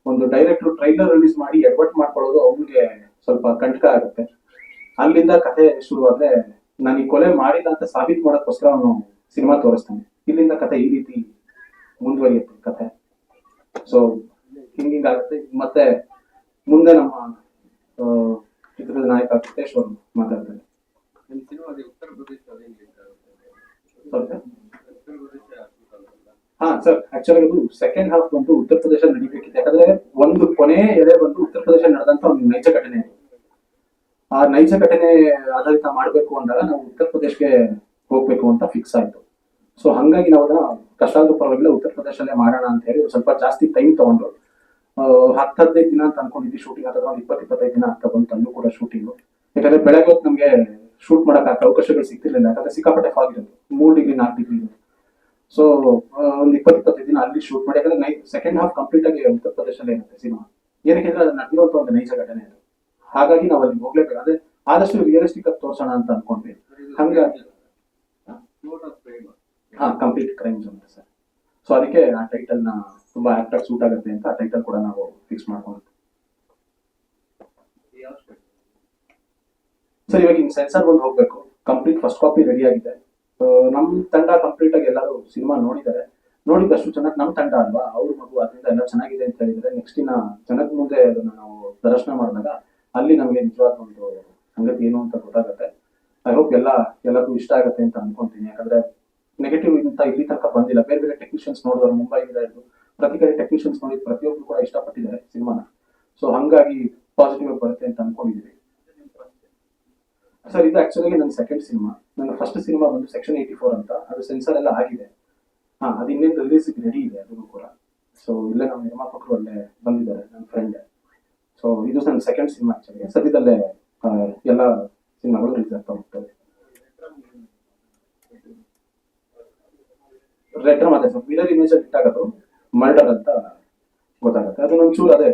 ಒಂದು ಡೈರೆಕ್ಟರ್ ಟ್ರೈಲರ್ ರಿಲೀಸ್ ಮಾಡಿ ಎಡ್ವರ್ಟ್ ಮಾಡ್ಕೊಳ್ಳೋದು ಅವ್ನಿಗೆ ಸ್ವಲ್ಪ ಕಂಟಕ ಆಗುತ್ತೆ. ಅಲ್ಲಿಂದ ಕತೆ ಶುರುವಾದ್ರೆ ನಾನು ಈ ಕೊಲೆ ಮಾಡಿಲ್ಲ ಅಂತ ಸಾಬೀತು ಮಾಡೋದಕ್ಕೋಸ್ಕರ ಅವನು ಸಿನಿಮಾ ತೋರಿಸ್ತಾನೆ. ಇಲ್ಲಿಂದ ಕತೆ ಈ ರೀತಿ ಮುಂದುವರಿಯುತ್ತೆ ಕತೆ. ಸೊ ಹಿಂಗಾಗುತ್ತೆ. ಮತ್ತೆ ಮುಂದೆ ನಮ್ಮ ಚಿತ್ರದ ನಾಯಕ ಕಿತೇಶ್ ಅವರು ಮಾತಾಡ್ತಾರೆ. ಹಾ ಸರ್, ಆಕ್ಚುಲಿ ಇದು ಸೆಕೆಂಡ್ ಹಾಫ್ ಬಂದು ಉತ್ತರ ಪ್ರದೇಶ ನಡಿಬೇಕಿತ್ತು. ಯಾಕಂದ್ರೆ ಒಂದು ಕೊನೆ ಎಳೆ ಬಂದು ಉತ್ತರ ಪ್ರದೇಶ ನಡೆದಂತ ಒಂದು ನೈಜ ಘಟನೆ. ಆ ನೈಜ ಘಟನೆ ಆಧಾರಿತ ಮಾಡ್ಬೇಕು ಅಂದಾಗ ನಾವು ಉತ್ತರ ಪ್ರದೇಶಕ್ಕೆ ಹೋಗ್ಬೇಕು ಅಂತ ಫಿಕ್ಸ್ ಆಯ್ತು. ಸೊ ಹಂಗಾಗಿ ನಾವು ಅದನ್ನ ಕಷ್ಟ ಆದ್ರೂ ಪರವಾಗಿಲ್ಲ ಉತ್ತರ ಪ್ರದೇಶಲ್ಲೇ ಮಾಡೋಣ ಅಂತ ಹೇಳಿ ಸ್ವಲ್ಪ ಜಾಸ್ತಿ ಟೈಮ್ ತಗೊಂಡ್ರು. 10-15 ದಿನ ಅಂತ ಅನ್ಕೊಂಡಿದ್ವಿ ಶೂಟಿಂಗ್, ಅಥವಾ ಒಂದು 20-25 ದಿನ ಆಗ್ತಾ ಬಂತು ಅಲ್ಲೂ ಕೂಡ ಶೂಟಿಂಗು. ಯಾಕಂದ್ರೆ ಬೆಳಗ್ಗೆ ಹೊತ್ತು ನಮಗೆ ಶೂಟ್ ಮಾಡಕ್ ಅವಕಾಶಗಳು ಸಿಗ್ತಿರ್ಲಿಲ್ಲ, ಯಾಕಂದ್ರೆ ಸಿಕ್ಕಾಪಟ್ಟೆ ಫಾಗ್ ಇರೋದು, 3 ಡಿಗ್ರಿ 4 ಡಿಗ್ರಿ ಇರೋದು. ಸೊ ಒಂದು 20-25 ದಿನ ಅಲ್ಲಿ ಶೂಟ್ ಮಾಡಿ, ಯಾಕಂದ್ರೆ ಸೆಕೆಂಡ್ ಹಾಫ್ ಕಂಪ್ಲೀಟ್ ಆಗಿ ಉತ್ತರ ಪ್ರದೇಶಲ್ಲೇ ಇರುತ್ತೆ ಸಿನಿಮಾ. ಏನಕ್ಕೆ ಅದು ನಡೆದಿರುವಂತ ಒಂದು ನೈಜ ಘಟನೆ ಅದು. ಹಾಗಾಗಿ ನಾವು ಅಲ್ಲಿ ಹೋಗ್ಲೇಬೇಕು, ಅದೇ ಆದಷ್ಟು ರಿಯಲಿಸ್ಟಿಕ್ ಆಗಿ ತೋರ್ಸೋಣ ಅಂತ ಅನ್ಕೊಂಡ್ವಿ. ಹಂಗಾಗಿ ಕಂಪ್ಲೀಟ್ ಕ್ರೈಮ್ಸ್ ಅಂತ ಸರ್. ಸೊ ಅದಕ್ಕೆ ಆ ಟೈಟಲ್ ನ ತುಂಬಾ ಆಕ್ಟ್ ಆಗಿ ಸೂಟ್ ಆಗುತ್ತೆ ಅಂತ ಆ ಟೈಟಲ್ ಕೂಡ ನಾವು ಫಿಕ್ಸ್ ಮಾಡ್ಕೊಂಡ್ವಿ ಸರ್. ಇವಾಗ ಇನ್ ಸೆನ್ಸಾರ್ ಒಂದು ಹೋಗ್ಬೇಕು, ಕಂಪ್ಲೀಟ್ ಫಸ್ಟ್ ಕಾಪಿ ರೆಡಿ ಆಗಿದೆ. ನಮ್ ತಂಡ ಕಂಪ್ಲೀಟ್ ಆಗಿ ಎಲ್ಲರೂ ಸಿನಿಮಾ ನೋಡಿದ್ದಾರೆ, ನೋಡಿದಷ್ಟು ಚೆನ್ನಾಗಿ ನಮ್ಮ ತಂಡ ಅಲ್ವಾ, ಅವ್ರ ಮಗು ಅದರಿಂದ ಎಲ್ಲ ಚೆನ್ನಾಗಿದೆ ಅಂತ ಹೇಳಿದ್ರೆ ನೆಕ್ಸ್ಟ್ ದಿನ ಜನದ ಮುಂದೆ ಅದನ್ನ ನಾವು ಪ್ರದರ್ಶನ ಮಾಡಿದಾಗ ಅಲ್ಲಿ ನಮಗೆ ನಿಜವಾದ ಒಂದು ಸಂಗತಿ ಏನು ಅಂತ ಗೊತ್ತಾಗುತ್ತೆ. ಐ ಹೋಪ್ ಎಲ್ಲರಿಗೂ ಇಷ್ಟ ಆಗುತ್ತೆ ಅಂತ ಅನ್ಕೊಂತೀನಿ. ಯಾಕಂದ್ರೆ ನೆಗೆಟಿವ್ ಇಂತ ಇಲ್ಲಿ ತನಕ ಬಂದಿಲ್ಲ. ಬೇರೆ ಬೇರೆ ಟೆಕ್ನಿಷಿಯನ್ಸ್ ನೋಡಿದವರು ಮುಂಬೈಯಿಂದ ಹಿಡಿದು ಪ್ರತಿ ಕಡೆ ಟೆಕ್ನಿಷಿಯನ್ಸ್ ನೋಡಿ ಪ್ರತಿಯೊಬ್ಬರು ಕೂಡ ಇಷ್ಟಪಟ್ಟಿದ್ದಾರೆ ಸಿನಿಮಾನ. ಸೊ ಹಂಗಾಗಿ ಪಾಸಿಟಿವ್ ಆಗಿ ಬರುತ್ತೆ ಅಂತ ಅನ್ಕೊಂಡಿದೀವಿ ಸರ್. ಇದು ಆಕ್ಚುಲಿ ನನ್ನ ಸೆಕೆಂಡ್ ಸಿನಿಮಾ. ನನ್ನ ಫಸ್ಟ್ ಸಿನಿಮಾ ಬಂದು ಸೆಕ್ಷನ್ 84 ಅಂತ, ಅದು ಸೆನ್ಸರ್ ಎಲ್ಲ ಆಗಿದೆ. ಅದು ಇನ್ನೇನು ರಿಲೀಸ್ ರೆಡಿ ಇದೆ ಅದನ್ನು ಕೂಡ. ಸೊ ಇಲ್ಲೇ ನಮ್ಮ ನಿರ್ಮಾಪಕರು ಅಲ್ಲೇ ಬಂದಿದ್ದಾರೆ, ನನ್ನ ಫ್ರೆಂಡ್. ಸೊ ಇದು ನನ್ನ ಸೆಕೆಂಡ್ ಸಿನಿಮಾ ಆಕ್ಚುಲಿ. ಸದ್ಯದಲ್ಲೇ ಎಲ್ಲ ಸಿನಿಮಾಗಳು ರಿಲೀಸ್ ಆಗ್ತಾ ಹೋಗ್ತವೆ. ರೆಟ್ರೋ ಮತ್ತೆ ಸರ್ ಮಿರರ್ ಇಮೇಜ್ ಅಲ್ಲಿ ಇಟ್ಟಾಗದು ಮರ್ಡರ್ ಅಂತ ಗೊತ್ತಾಗುತ್ತೆ. ಅದು ಒಂಚೂರು ಅದೇ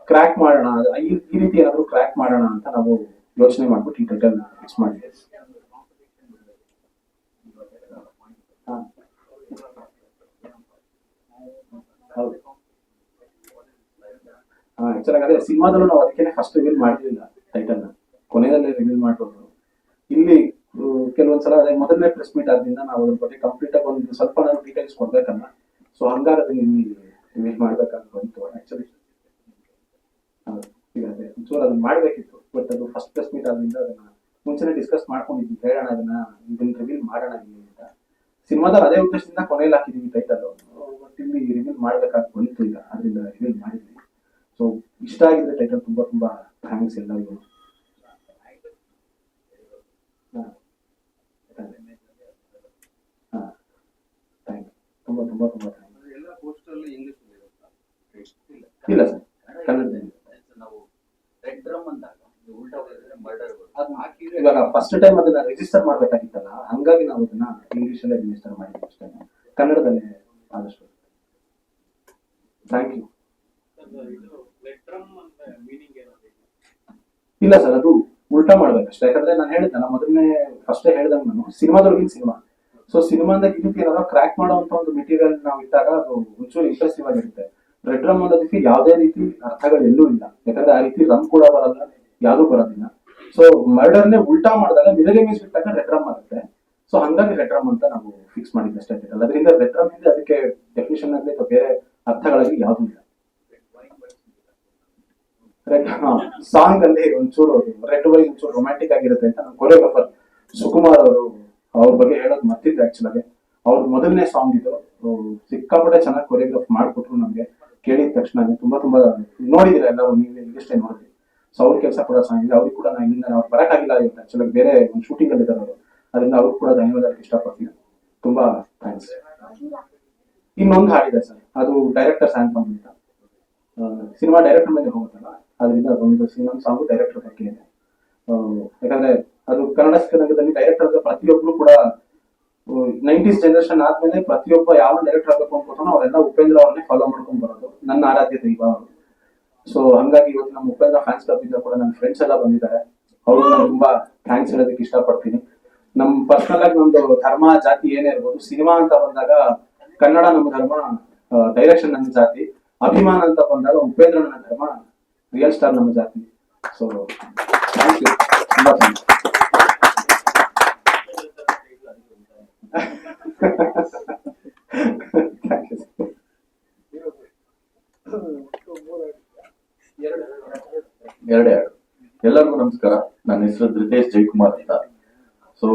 ಕ್ರ್ಯಾಕ್ ಮಾಡೋಣ, ಈ ರೀತಿ ಏನಾದ್ರು ಕ್ರ್ಯಾಕ್ ಮಾಡೋಣ ಅಂತ ನಾವು ಯೋಚನೆ ಮಾಡ್ಬಿಟ್ಟು ಈ ಟೈಟಲ್ ಫಿಕ್ಸ್ ಮಾಡಿದ್ವಿ. ಆಕ್ಚುಲಿ ಅದೇ ಸಿನಿಮಾದಲ್ಲೂ ನಾವು ಅದಕ್ಕೆ ಫಸ್ಟ್ ರಿವೀಲ್ ಮಾಡಿರ್ಲಿಲ್ಲ ಟೈಟಲ್ ನ, ಕೊನೆಯಲ್ಲೇ ರಿವೀಲ್ ಮಾಡೋದು. ಇಲ್ಲಿ ಕೆಲವೊಂದ್ಸಲ ಅದೇ ಮೊದಲನೇ ಪ್ರೆಸ್ ಮೀಟ್ ಆದ್ರಿಂದ ನಾವು ಅದ್ರ ಬಗ್ಗೆ ಕಂಪ್ಲೀಟ್ ಆಗಿ ಒಂದು ಸ್ವಲ್ಪ ನಾನು ಡೀಟೇಲ್ಸ್ ಕೊಡ್ಬೇಕಲ್ಲ. ಸೊ ಹಂಗಾರೆ ಅದನ್ನ ಇಲ್ಲಿ ರಿವೀಲ್ ಮಾಡ್ಬೇಕಂತ ಬಂತು ಆಕ್ಚುಲಿ. ಈಗ ಅದೇ ಒಂಚೂರು ಅದನ್ನ ಮಾಡ್ಬೇಕಿತ್ತು, ಬಟ್ ಅದು ಫಸ್ಟ್ ಪ್ರೆಸ್ ಮೀಟ್ ಆದ್ರಿಂದ ಅದನ್ನ ಮುಂಚೆನೆ ಡಿಸ್ಕಸ್ ಮಾಡ್ಕೊಂಡಿದ್ವಿ, ಹೇಳೋಣ ಇದನ್ನ ರಿವೀಲ್ ಮಾಡೋಣ ಇಲ್ಲಿ ಅಂತ. ಸಿನಿಮಾದಲ್ಲಿ ಅದೇ ಉದ್ದೇಶದಿಂದ ಕೊನೆಯಲ್ಲಿ ಹಾಕಿದೀವಿ ಟೈಟಲ್, ಬಟ್ ಇಲ್ಲಿ ರಿವೀಲ್ ಮಾಡ್ಬೇಕಾಗಿ ಬಂತು ಈಗ, ಅದರಿಂದ ರಿವೀಲ್ ಮಾಡಿದ್ವಿ. ಸೊ ಇಷ್ಟ ಆಗಿದ್ರೆ ಟೈಟಲ್ ತುಂಬಾ ತುಂಬಾ ಥ್ಯಾಂಕ್ಸ್ ಎಲ್ಲರಿಗೂ. ತುಂಬಾ ತುಂಬಾ ತುಂಬಾ ಇಲ್ಲ ಸರ್, ಕನ್ನಡದಲ್ಲಿ. ಇವಾಗ ಫಸ್ಟ್ ಟೈಮ್ ಅದನ್ನ ರಿಜಿಸ್ಟರ್ ಮಾಡ್ಬೇಕಾಗಿತ್ತಲ್ಲ, ಹಂಗಾಗಿ ನಾವು ಅದನ್ನ ಇಂಗ್ಲಿಷ್ ಅಲ್ಲೇ ರಿಜಿಸ್ಟರ್ ಮಾಡಿದ್ವಿ ಅಷ್ಟೇ, ಕನ್ನಡದಲ್ಲೇ ಆದಷ್ಟು. Thank you. ಇಲ್ಲ ಸರ್, ಅದು ಉಲ್ಟಾ ಮಾಡ್ಬೇಕಷ್ಟೇ. ಯಾಕಂದ್ರೆ ನಾನು ಹೇಳಿದ್ದಲ್ಲ ಮೊದಲನೇ ಫಸ್ಟೇ ಹೇಳ್ದಂಗೆ, ನಾನು ಸಿನಿಮಾದೊಳಗಿನ ಸಿನಿಮಾ. ಸೊ ಸಿನಿಮಾದಾಗ ಈ ರೀತಿ ಏನಾದ್ರು ಕ್ರ್ಯಾಕ್ ಮಾಡುವಂತ ಒಂದು ಮೆಟೀರಿಯಲ್ ನಾವು ಇಟ್ಟಾಗ ಅದು ಒಂಚೂರು ಇಂಟ್ರೆಸ್ಟಿವ್ ಆಗಿರುತ್ತೆ. ರೆಡ್ ರಮ್ ಅನ್ನೋದಕ್ಕೆ ಯಾವುದೇ ರೀತಿ ಅರ್ಥಗಳು ಎಲ್ಲೂ ಇಲ್ಲ, ಯಾಕಂದ್ರೆ ಆ ರೀತಿ ರಮ್ ಕೂಡ ಬರಲ್ಲ, ಯಾವ್ದು ಬರೋದಿಲ್ಲ. ಸೊ ಮರ್ಡರ್ನೇ ಉಲ್ಟಾ ಮಾಡಿದಾಗ ಮಿರರ್ ಇಮೇಜ್ ಬಿಟ್ಟಾಗ ರೆಡ್ ರಮ್ ಆಗುತ್ತೆ. ಸೊ ಹಂಗಾಗಿ ರೆಡ್ ರಮ್ ಅಂತ ನಾವು ಫಿಕ್ಸ್ ಮಾಡಿದ್ವಿ ಅಷ್ಟೇ. ಅದರಿಂದ ರೆಡ್ ರಮ್ ಇಂದ ಅದಕ್ಕೆ ಡೆಫಿನಿಷನ್ ಆಗಲಿ ಅಥವಾ ಬೇರೆ ಅರ್ಥಗಳಾಗಿ ಯಾವ್ದು ಇಲ್ಲ. ಸಾಂಗ್ ಅಲ್ಲಿ ಒಂಚೂರು ರೆಡ್ ವೈ ಒಂಚೂರು ರೊಮ್ಯಾಂಟಿಕ್ ಆಗಿರುತ್ತೆ ಅಂತ ನಮ್ಮ ಕೊರಿಯೋಗ್ರಾಫರ್ ಸುಕುಮಾರ್ ಅವರು ಅವ್ರ ಬಗ್ಗೆ ಹೇಳೋದು ಮರ್ತಿದ್ರು. ಆಕ್ಚುಲಿ ಅವ್ರ ಮೊದಲನೇ ಸಾಂಗ್ ಇದು, ಸಿಕ್ಕಾಪಟ್ಟೆ ಚೆನ್ನಾಗಿ ಕೊರಿಯೋಗ್ರಾಫ್ ಮಾಡ್ಕೊಟ್ರು ನಮ್ಗೆ. ಕೇಳಿದ ತಕ್ಷಣ ತುಂಬಾ ತುಂಬಾ ನೋಡಿದಿರ ಎಲ್ಲರೂ, ನೀವು ಈಗಷ್ಟೇ ನೋಡಿದ್ರಿ. ಸೊ ಅವ್ರ ಕೆಲಸ ಕೂಡ ಚೆನ್ನಾಗಿದೆ. ಅವ್ರಿಗೆ ಕೂಡ ನಾನು ಇಲ್ಲಿಂದ ಅವ್ರು ಬರಕ್ಕಾಗಿಲ್ಲ ಇವತ್ತು, ಆಕ್ಚುಲಿ ಬೇರೆ ಒಂದು ಶೂಟಿಂಗ್ ಅಲ್ಲಿ ಇದ್ದಾರೆ ಅವರು. ಅದರಿಂದ ಅವ್ರು ಕೂಡ ಧನ್ಯವಾದ ಇಷ್ಟಪಡ್ತೀನಿ, ತುಂಬಾ ಥ್ಯಾಂಕ್ಸ್. ಇನ್ನೊಂದು ಹಾಡಿದೆ ಸರ್, ಅದು ಡೈರೆಕ್ಟರ್ ಸ್ಯಾಂಪಮ್ ಅಂತ. ಸಿನಿಮಾ ಡೈರೆಕ್ಟರ್ ಮೇಲೆ ಹೋಗುತ್ತಲ್ಲ, ಅದರಿಂದ ಒಂದು ಇನ್ನೊಂದು ಸಾಂಗು ಡೈರೆಕ್ಟರ್ ಬಗ್ಗೆ ಇದೆ. ಯಾಕಂದ್ರೆ ಅದು ಕನ್ನಡ ಚಿತ್ರರಂಗದಲ್ಲಿ ಡೈರೆಕ್ಟರ್ ಪ್ರತಿಯೊಬ್ರು ಕೂಡ 90s ಜನರೇಷನ್ ಆದ್ಮೇಲೆ ಪ್ರತಿಯೊಬ್ಬ ಯಾವ ಡೈರೆಕ್ಟರ್ ಆಗಬೇಕು ಅನ್ಕೋತಾನೋ ಅವರೆಲ್ಲ ಉಪೇಂದ್ರ ಅವ್ರನ್ನೇ ಫಾಲೋ ಮಾಡ್ಕೊಂಡು ಬರೋದು. ನನ್ನ ಆರಾಧ್ಯ ದೈವ ಅವರು. ಸೊ ಹಂಗಾಗಿ ಇವತ್ತು ನಮ್ಮ ಉಪೇಂದ್ರ ಫ್ಯಾನ್ಸ್ ಕ್ಲಬ್ ಇಂದ ಕೂಡ ನನ್ನ ಫ್ರೆಂಡ್ಸ್ ಎಲ್ಲ ಬಂದಿದ್ದಾರೆ, ಅವ್ರು ನಾನು ತುಂಬಾ ಥ್ಯಾಂಕ್ಸ್ ಹೇಳೋದಕ್ಕೆ ಇಷ್ಟಪಡ್ತೀನಿ. ನಮ್ ಪರ್ಸನಲ್ ಆಗಿ ನಮ್ದು ಧರ್ಮ ಜಾತಿ ಏನೇ ಇರ್ಬೋದು, ಸಿನಿಮಾ ಅಂತ ಬಂದಾಗ ಕನ್ನಡ ನಮ್ಮ ಧರ್ಮ, ಡೈರೆಕ್ಷನ್ ನನ್ನ ಜಾತಿ, ಅಭಿಮಾನ ಅಂತ ಬಂದಾಗ ಉಪೇಂದ್ರ ನನ್ನ ಧರ್ಮ, ರಿಯಲ್ ಸ್ಟಾರ್ ನಮ್ಮ ಜಾತಿ. ಸೊ ಥ್ಯಾಂಕ್ ಯು, ತುಂಬಾ ಥ್ಯಾಂಕ್ಸ್. ಎಲ್ಲರಿಗೂ ನಮಸ್ಕಾರ. ನನ್ನ ಹೆಸರು ಧೃತೇಶ್ ಜಯಕುಮಾರ್ ಅಂತ. ಸೊ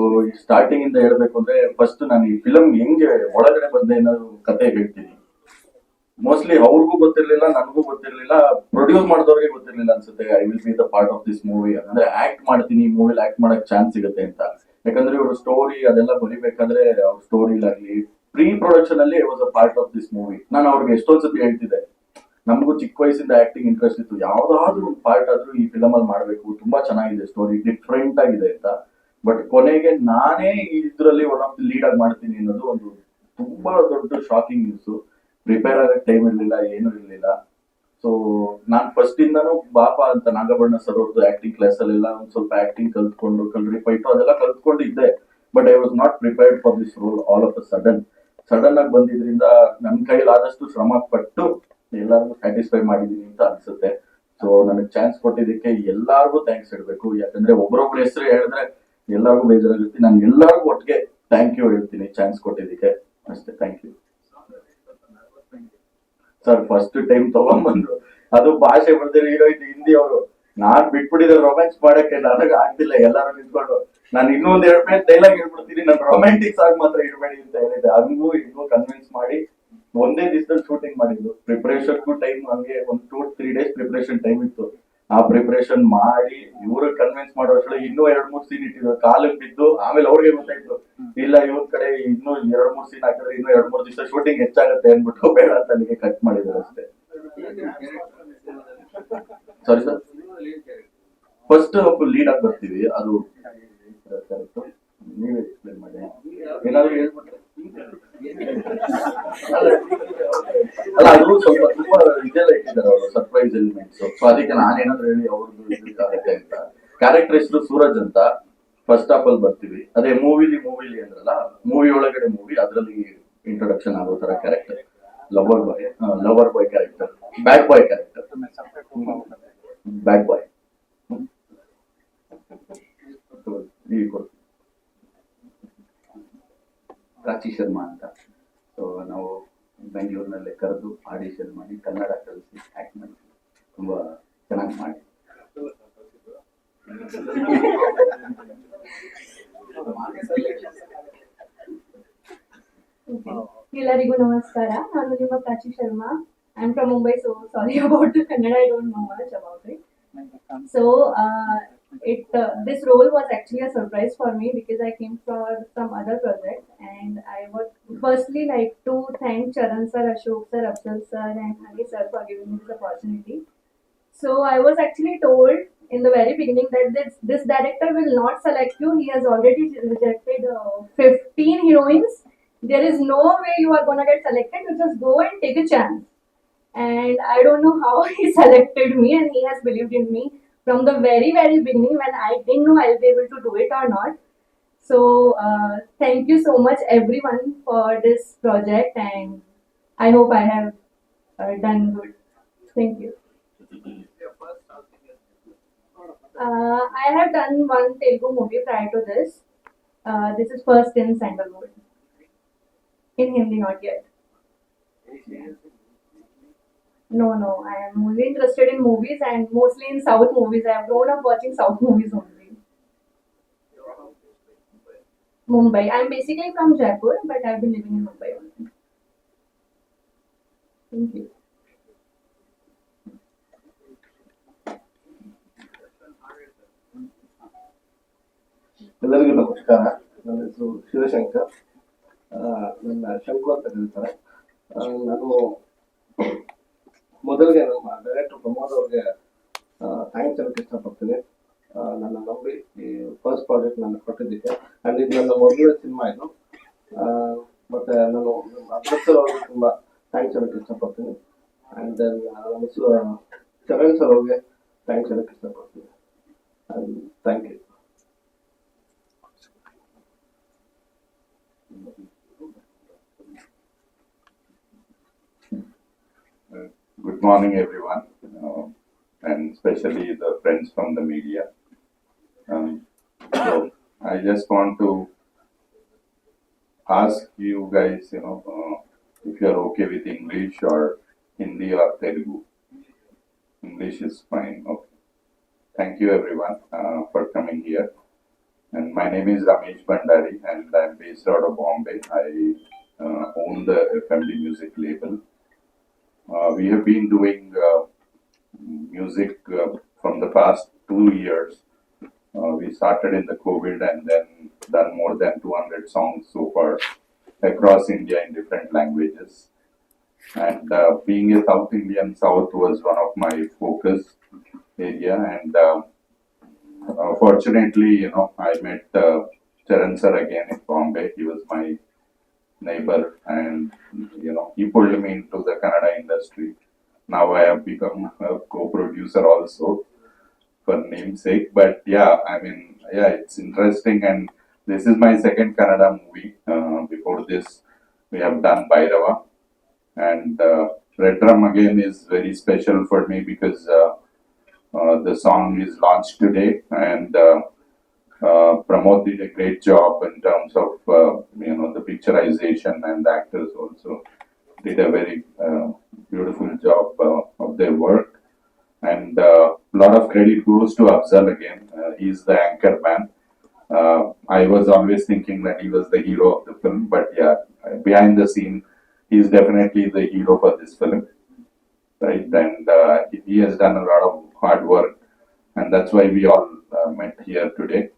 ಸ್ಟಾರ್ಟಿಂಗ್ ಇಂದ ಹೇಳ್ಬೇಕು ಅಂದ್ರೆ, ಫಸ್ಟ್ ನಾನು ಈ ಫಿಲಮ್ ಹೆಂಗೆ ಒಳಗಡೆ ಬಂದೆ ಅನ್ನೋದು ಕತೆ ಹೇಳ್ತೀನಿ. ಮೋಸ್ಟ್ಲಿ ಅವ್ರಿಗೂ ಗೊತ್ತಿರ್ಲಿಲ್ಲ, ನನಗೂ ಗೊತ್ತಿರ್ಲಿಲ್ಲ, ಪ್ರೊಡ್ಯೂಸ್ ಮಾಡಿದವ್ರಿಗೆ ಗೊತ್ತಿರ್ಲಿಲ್ಲ ಅನ್ಸುತ್ತೆ. I will be the part of this movie, ಅಂದ್ರೆ ಆಕ್ಟ್ ಮಾಡ್ತೀನಿ, ಮೂವಿಲಿ ಆಕ್ಟ್ ಮಾಡಕ್ ಚಾನ್ಸ್ ಸಿಗುತ್ತೆ ಅಂತ. ಯಾಕಂದ್ರೆ ಇವರು ಸ್ಟೋರಿ ಅದೆಲ್ಲ ಬರಿಬೇಕಾದ್ರೆ ಅವ್ರ ಸ್ಟೋರಿಲಾಗ್ಲಿ ಪ್ರೀ ಪ್ರೊಡಕ್ಷನ್ ಅಲ್ಲಿ was a part of this movie. ನಾನು ಅವ್ರಿಗೆ ಎಷ್ಟೊಂದ್ ಸತಿ ಹೇಳ್ತಿದ್ದೆ, ನಮಗೂ ಚಿಕ್ಕ ವಯಸ್ಸಿಂದ ಆಕ್ಟಿಂಗ್ ಇಂಟ್ರೆಸ್ಟ್ ಇತ್ತು, ಯಾವ್ದಾದ್ರು ಒಂದು ಪಾರ್ಟ್ ಆದ್ರೂ ಈ ಫಿಲಮ್ ಅಲ್ಲಿ ಮಾಡ್ಬೇಕು, ತುಂಬಾ ಚೆನ್ನಾಗಿದೆ ಸ್ಟೋರಿ, ಡಿಫ್ರೆಂಟ್ ಆಗಿದೆ ಅಂತ. ಬಟ್ ಕೊನೆಗೆ ನಾನೇ ಇದ್ರಲ್ಲಿ ಒನ್ ಆಫ್ ದಿ ಲೀಡ್ ಆಗಿ ಮಾಡ್ತೀನಿ ಅನ್ನೋದು ಒಂದು ತುಂಬಾ ದೊಡ್ಡ ಶಾಕಿಂಗ್ ನ್ಯೂಸ್. ಪ್ರಿಪೇರ್ ಆಗಕ್ಕೆ ಟೈಮ್ ಇರ್ಲಿಲ್ಲ, ಏನು ಇರ್ಲಿಲ್ಲ. ಸೊ ನಾನ್ ಫಸ್ಟ್ ಇಂದಾನು ಬಾಪ ಅಂತ ನಾಗಬಣ್ಣ ಸರ್ ಅವ್ರದ್ದು ಆಕ್ಟಿಂಗ್ ಕ್ಲಾಸ್ ಅಲ್ಲೆಲ್ಲ ಒಂದ್ ಸ್ವಲ್ಪ ಆಕ್ಟಿಂಗ್ ಕಲ್ತ್ಕೊಂಡು ಕಲ್ರಿ ಫೈಟು ಅದೆಲ್ಲ ಕಲ್ತ್ಕೊಂಡಿದ್ದೆ. But I was not prepared for this role. All of a sudden ಆಗಿ ಬಂದಿದ್ರಿಂದ ನನ್ನ ಕೈಲಾದಷ್ಟು ಶ್ರಮ ಪಟ್ಟು ಎಲ್ಲರಿಗೂ ಸ್ಯಾಟಿಸ್ಫೈ ಮಾಡಿದೀನಿ ಅಂತ ಅನ್ಸುತ್ತೆ. ಸೊ ನನಗೆ ಚಾನ್ಸ್ ಕೊಟ್ಟಿದ್ದಕ್ಕೆ ಎಲ್ಲಾರ್ಗು ಥ್ಯಾಂಕ್ಸ್ ಹೇಳ್ಬೇಕು. ಯಾಕಂದ್ರೆ ಒಬ್ರೊಬ್ರ ಹೆಸರು ಹೇಳಿದ್ರೆ ಎಲ್ಲಾರ್ಗು ಬೇಜಾರಾಗುತ್ತೆ. ನಾನು ಎಲ್ಲಾರ್ಗು ಒಟ್ಟಿಗೆ ಥ್ಯಾಂಕ್ ಯು ಹೇಳ್ತೀನಿ ಚಾನ್ಸ್ ಕೊಟ್ಟಿದ್ದಕ್ಕೆ. ಅಷ್ಟೇ, thank you sir. First time ತಗೊಂಡ್ಬಂದು ಅದು ಭಾಷೆ ಬರ್ದಿರೋ ಹೀರೋಯಿನ್ ಹಿಂದಿ ಅವರು, ನಾನ್ ಬಿಟ್ಬಿಟ್ಟಿದ್ದೆ ರೊಮ್ಯಾನ್ಸ್ ಮಾಡಕ್ಕೆ, ನನಗೆ ಆಗ್ತಿಲ್ಲ. ಎಲ್ಲಾರು ನಿಂತ್ಕೊಂಡು ನಾನು ಇನ್ನೊಂದ್ 2 ಮಿನಿಟ್ ಡೈಲಾಗ್ ಹೇಳ್ಬಿಡ್ತೀನಿ, ನಾನು ರೊಮ್ಯಾಂಟಿಕ್ ಆಗಿ ಮಾತ್ರ ಇಡಬೇಡಿ ಅಂತ ಹೇಳಿದೆ. ಹಂಗೂ ಇನ್ನೂ ಕನ್ವಿನ್ಸ್ ಮಾಡಿ ಒಂದೇ ದಿವಸದಲ್ಲಿ ಶೂಟಿಂಗ್ ಮಾಡಿದ್ದು. ಪ್ರಿಪರೇಷನ್ಗೂ ಟೈಮ್ ಹಂಗೆ ಒಂದು 2-3 ಡೇಸ್ ಪ್ರಿಪರೇಷನ್ ಟೈಮ್ ಇತ್ತು. ಆ ಪ್ರಿಪರೇಷನ್ ಮಾಡಿ ಇವ್ರ ಕನ್ವಿನ್ಸ್ ಮಾಡೋ ಅಷ್ಟೊಳಗೆ ಇನ್ನೂ 2-3 ಸೀನ್ ಇಟ್ಟಿದ್ರು, ಕಾಲಿಗೆ ಬಿದ್ದು. ಆಮೇಲೆ ಅವ್ರಿಗೆ ಗೊತ್ತಾಯ್ತು, ಇಲ್ಲ ಇವನ್ ಕಡೆ ಇನ್ನೂ 2-3 ಸೀನ್ ಹಾಕಿದ್ರೆ ಇನ್ನೂ 2-3 ದಿವಸ ಶೂಟಿಂಗ್ ಹೆಚ್ಚಾಗುತ್ತೆ ಅಂದ್ಬಿಟ್ಟು ಬೇಡ ಅಂತ ಅಲ್ಲಿಗೆ ಕಟ್ ಮಾಡಿದ್ರು ಅಷ್ಟೇ. ಸಾರಿ ಸರ್, ಫಸ್ಟ್ ಲೀಡ್ ಆಗಿ ಬರ್ತೀವಿ, ಅದು ನೀವೇ ಎಕ್ಸ್ಪ್ಲೇನ್ ಮಾಡಿ. ಏನಾದ್ರು ಹೇಳ್ಬಿಟ್ರೆ ಅಲ್ಲ, ಅದು ಸ್ವಲ್ಪ ತುಂಬಾ ಇದೆಲ್ಲ ಇಟ್ಟಿದ್ದಾರೆ ಅವರು, ಸರ್ಪ್ರೈಸ್ ಎಲಿಮೆಂಟ್ಸ್. ಸೊ ಅದಕ್ಕೆ ನಾನೇನಾದ್ರು ಹೇಳಿ ಅವ್ರದ್ದು ಇದಾಗುತ್ತೆ ಅಂತ. ಕ್ಯಾರೆಕ್ಟರ್ ಹೆಸರು ಸೂರಜ್ ಅಂತ. ಫಸ್ಟ್ ಹಾಫ್ ಅಲ್ಲಿ ಬರ್ತೀವಿ, ಅದೇ ಮೂವಿಲಿ ಅಂದ್ರಲ್ಲ, ಮೂವಿ ಒಳಗಡೆ ಮೂವಿ, ಅದರಲ್ಲಿ ಇಂಟ್ರೊಡಕ್ಷನ್ ಆಗೋ ತರ ಕ್ಯಾರೆಕ್ಟರ್. ಲವರ್ ಬಾಯ್ ಕ್ಯಾರೆಕ್ಟರ್, ಬ್ಯಾಡ್ ಬಾಯ್ ಕ್ಯಾರೆಕ್ಟರ್, ಬ್ಯಾಡ್ ಬಾಯ್. ಪ್ರಾಚಿ ಶರ್ಮಾ ಅಂತ. ಸೊ ನಾವು ಬೆಂಗಳೂರಿನಲ್ಲೇ ಕರೆದು ಆಡಿಷನ್ ಮಾಡಿ ಕನ್ನಡ ಕಲಿಸಿ ಆಕ್ಟ್ ಮಾಡಿ ತುಂಬಾ ಚೆನ್ನಾಗಿ ಮಾಡಿ. ಎಲ್ಲರಿಗೂ ನಮಸ್ಕಾರ. ನಾನು ನಿಮ್ಮ Prachi Sharma. I am from Mumbai, so sorry about the Kannada. I don't know much about it. So this role was actually a surprise for me because I came for some other project, and I would firstly like to thank Charan sir, Ashok sir, Afzal sir, and Hani sir for giving me this opportunity. So I was actually told in the very beginning that this director will not select you. He has already rejected 15 heroines. There is no way you are gonna get selected. You just go and take a chance. And I don't know how he selected me, and he has believed in me from the very beginning when I didn't know I'll be able to do it or not. So thank you so much everyone for this project, and I hope I have done good. Thank you. I have done one Telugu movie prior to this. This is first in Sandalwood. In Hindi, not yet. No, I am only interested in movies, and mostly in South movies. I have grown up watching South movies only. Mumbai. I am basically from Jaipur, but I have been living in Mumbai only. Thank you. ಎಲ್ಲರಿಗೂ ನಮಸ್ಕಾರ. ನನ್ನ ಹೆಸರು ಶಿವಶಂಕರ್. ನನ್ನ ಶಂಕು ಅಂತ ಕರೀತಾರೆ. ನಾನು ಮೊದಲಿಗೆ ನಮ್ಮ ಡೈರೆಕ್ಟರ್ ಪ್ರಮೋದ್ ಅವ್ರಿಗೆ ಥ್ಯಾಂಕ್ಸ್ ಹೇಳಕ್ಕೆ ಇಷ್ಟಪಡ್ತೀನಿ. ನನ್ನ ನಂಬಿ ಈ ಫಸ್ಟ್ ಪ್ರಾಜೆಕ್ಟ್ ನಾನು ಕೊಟ್ಟಿದ್ದಕ್ಕೆ. ಆ್ಯಂಡ್ ಇದು ನನ್ನ ಮೊದಲನೇ ಸಿನಿಮಾ ಇದು. ಮತ್ತು ನಾನು ಅಫ್ಜಲ್ ಸರ್ ಅವ್ರಿಗೆ ತುಂಬ ಥ್ಯಾಂಕ್ಸ್ ಹೇಳಕ್ಕೆ ಇಷ್ಟಪಡ್ತೀನಿ. ಆ್ಯಂಡ್ ದೆನ್ ನಮ್ಮ ಚರಣ್ ಸರ್ ಅವ್ರಿಗೆ ಥ್ಯಾಂಕ್ಸ್ ಹೇಳಕ್ಕೆ ಇಷ್ಟಪಡ್ತೀನಿ. And thank you. Good morning, everyone, and especially the friends from the media. So I just want to ask you guys, if you are okay with English or Hindi or Telugu. English is fine. Okay. Thank you, everyone, for coming here. And my name is Ramesh Bhandari, and I'm based out of Bombay. I own the FMD music label. We have been doing music from the past 2 years. We started in the COVID and then done more than 200 songs so far across India in different languages. And being a South Indian, South was one of my focus area. And fortunately, I met Charan sir again in Bombay. He was my neighbor, and he pulled me into the Kannada industry. Now I have become a co-producer also, for namesake. But yeah, I mean, yeah, it's interesting. And this is my second Kannada movie. Before this, we have done Bhairava. And Red Drum again is very special for me because the song is launched today. And Pramod did a great job in terms of the picturization, and the actors also did a very beautiful job of their work. And a lot of credit goes to Afzal again. He's the anchor man. I was always thinking that he was the hero of the film, but yeah, behind the scene, he's definitely the hero for this film, right? And he has done a lot of hard work, and that's why we all met here today.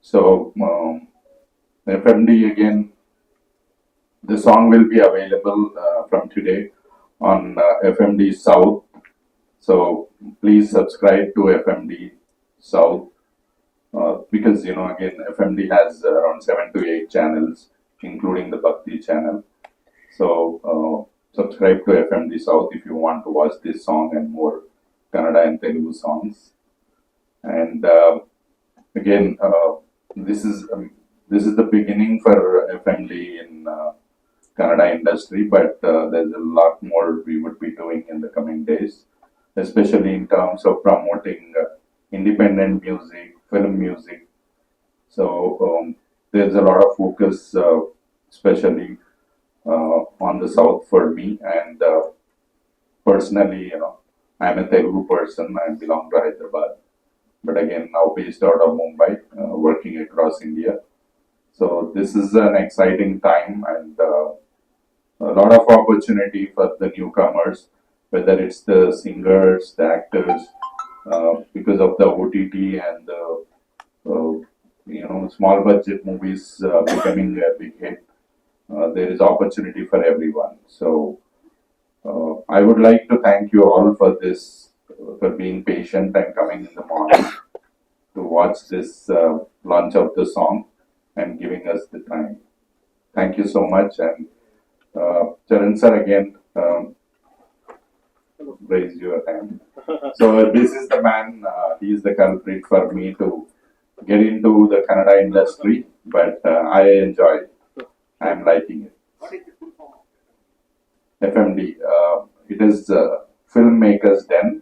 So FMD again, the song will be available from today on FMD South. So please subscribe to FMD South, because again, FMD has around 7 to 8 channels, including the Bhakti channel. So subscribe to FMD South if you want to watch this song and more Kannada and Telugu songs. And again, this is the beginning for FMD in Kannada industry, but there's a lot more we would be doing in the coming days, especially in terms of promoting independent music, film music. So there's a lot of focus, especially on the South for me. And personally, I'm a Telugu person. I belong to Hyderabad, but again, now based out of Mumbai, working across India. So this is an exciting time, and a lot of opportunity for the newcomers, whether it's the singers, the actors, because of the OTT and the small budget movies becoming a big hit. There is opportunity for everyone. So I would like to thank you all for this, for being patient and coming in the morning to watch this launch of the song and giving us the time. Thank you so much. And Charan sir again, raise your hand. So this is the man, he is the culprit for me to get into the Kannada industry, but I enjoy it. I am liking it. FMD, it is Filmmakers Den.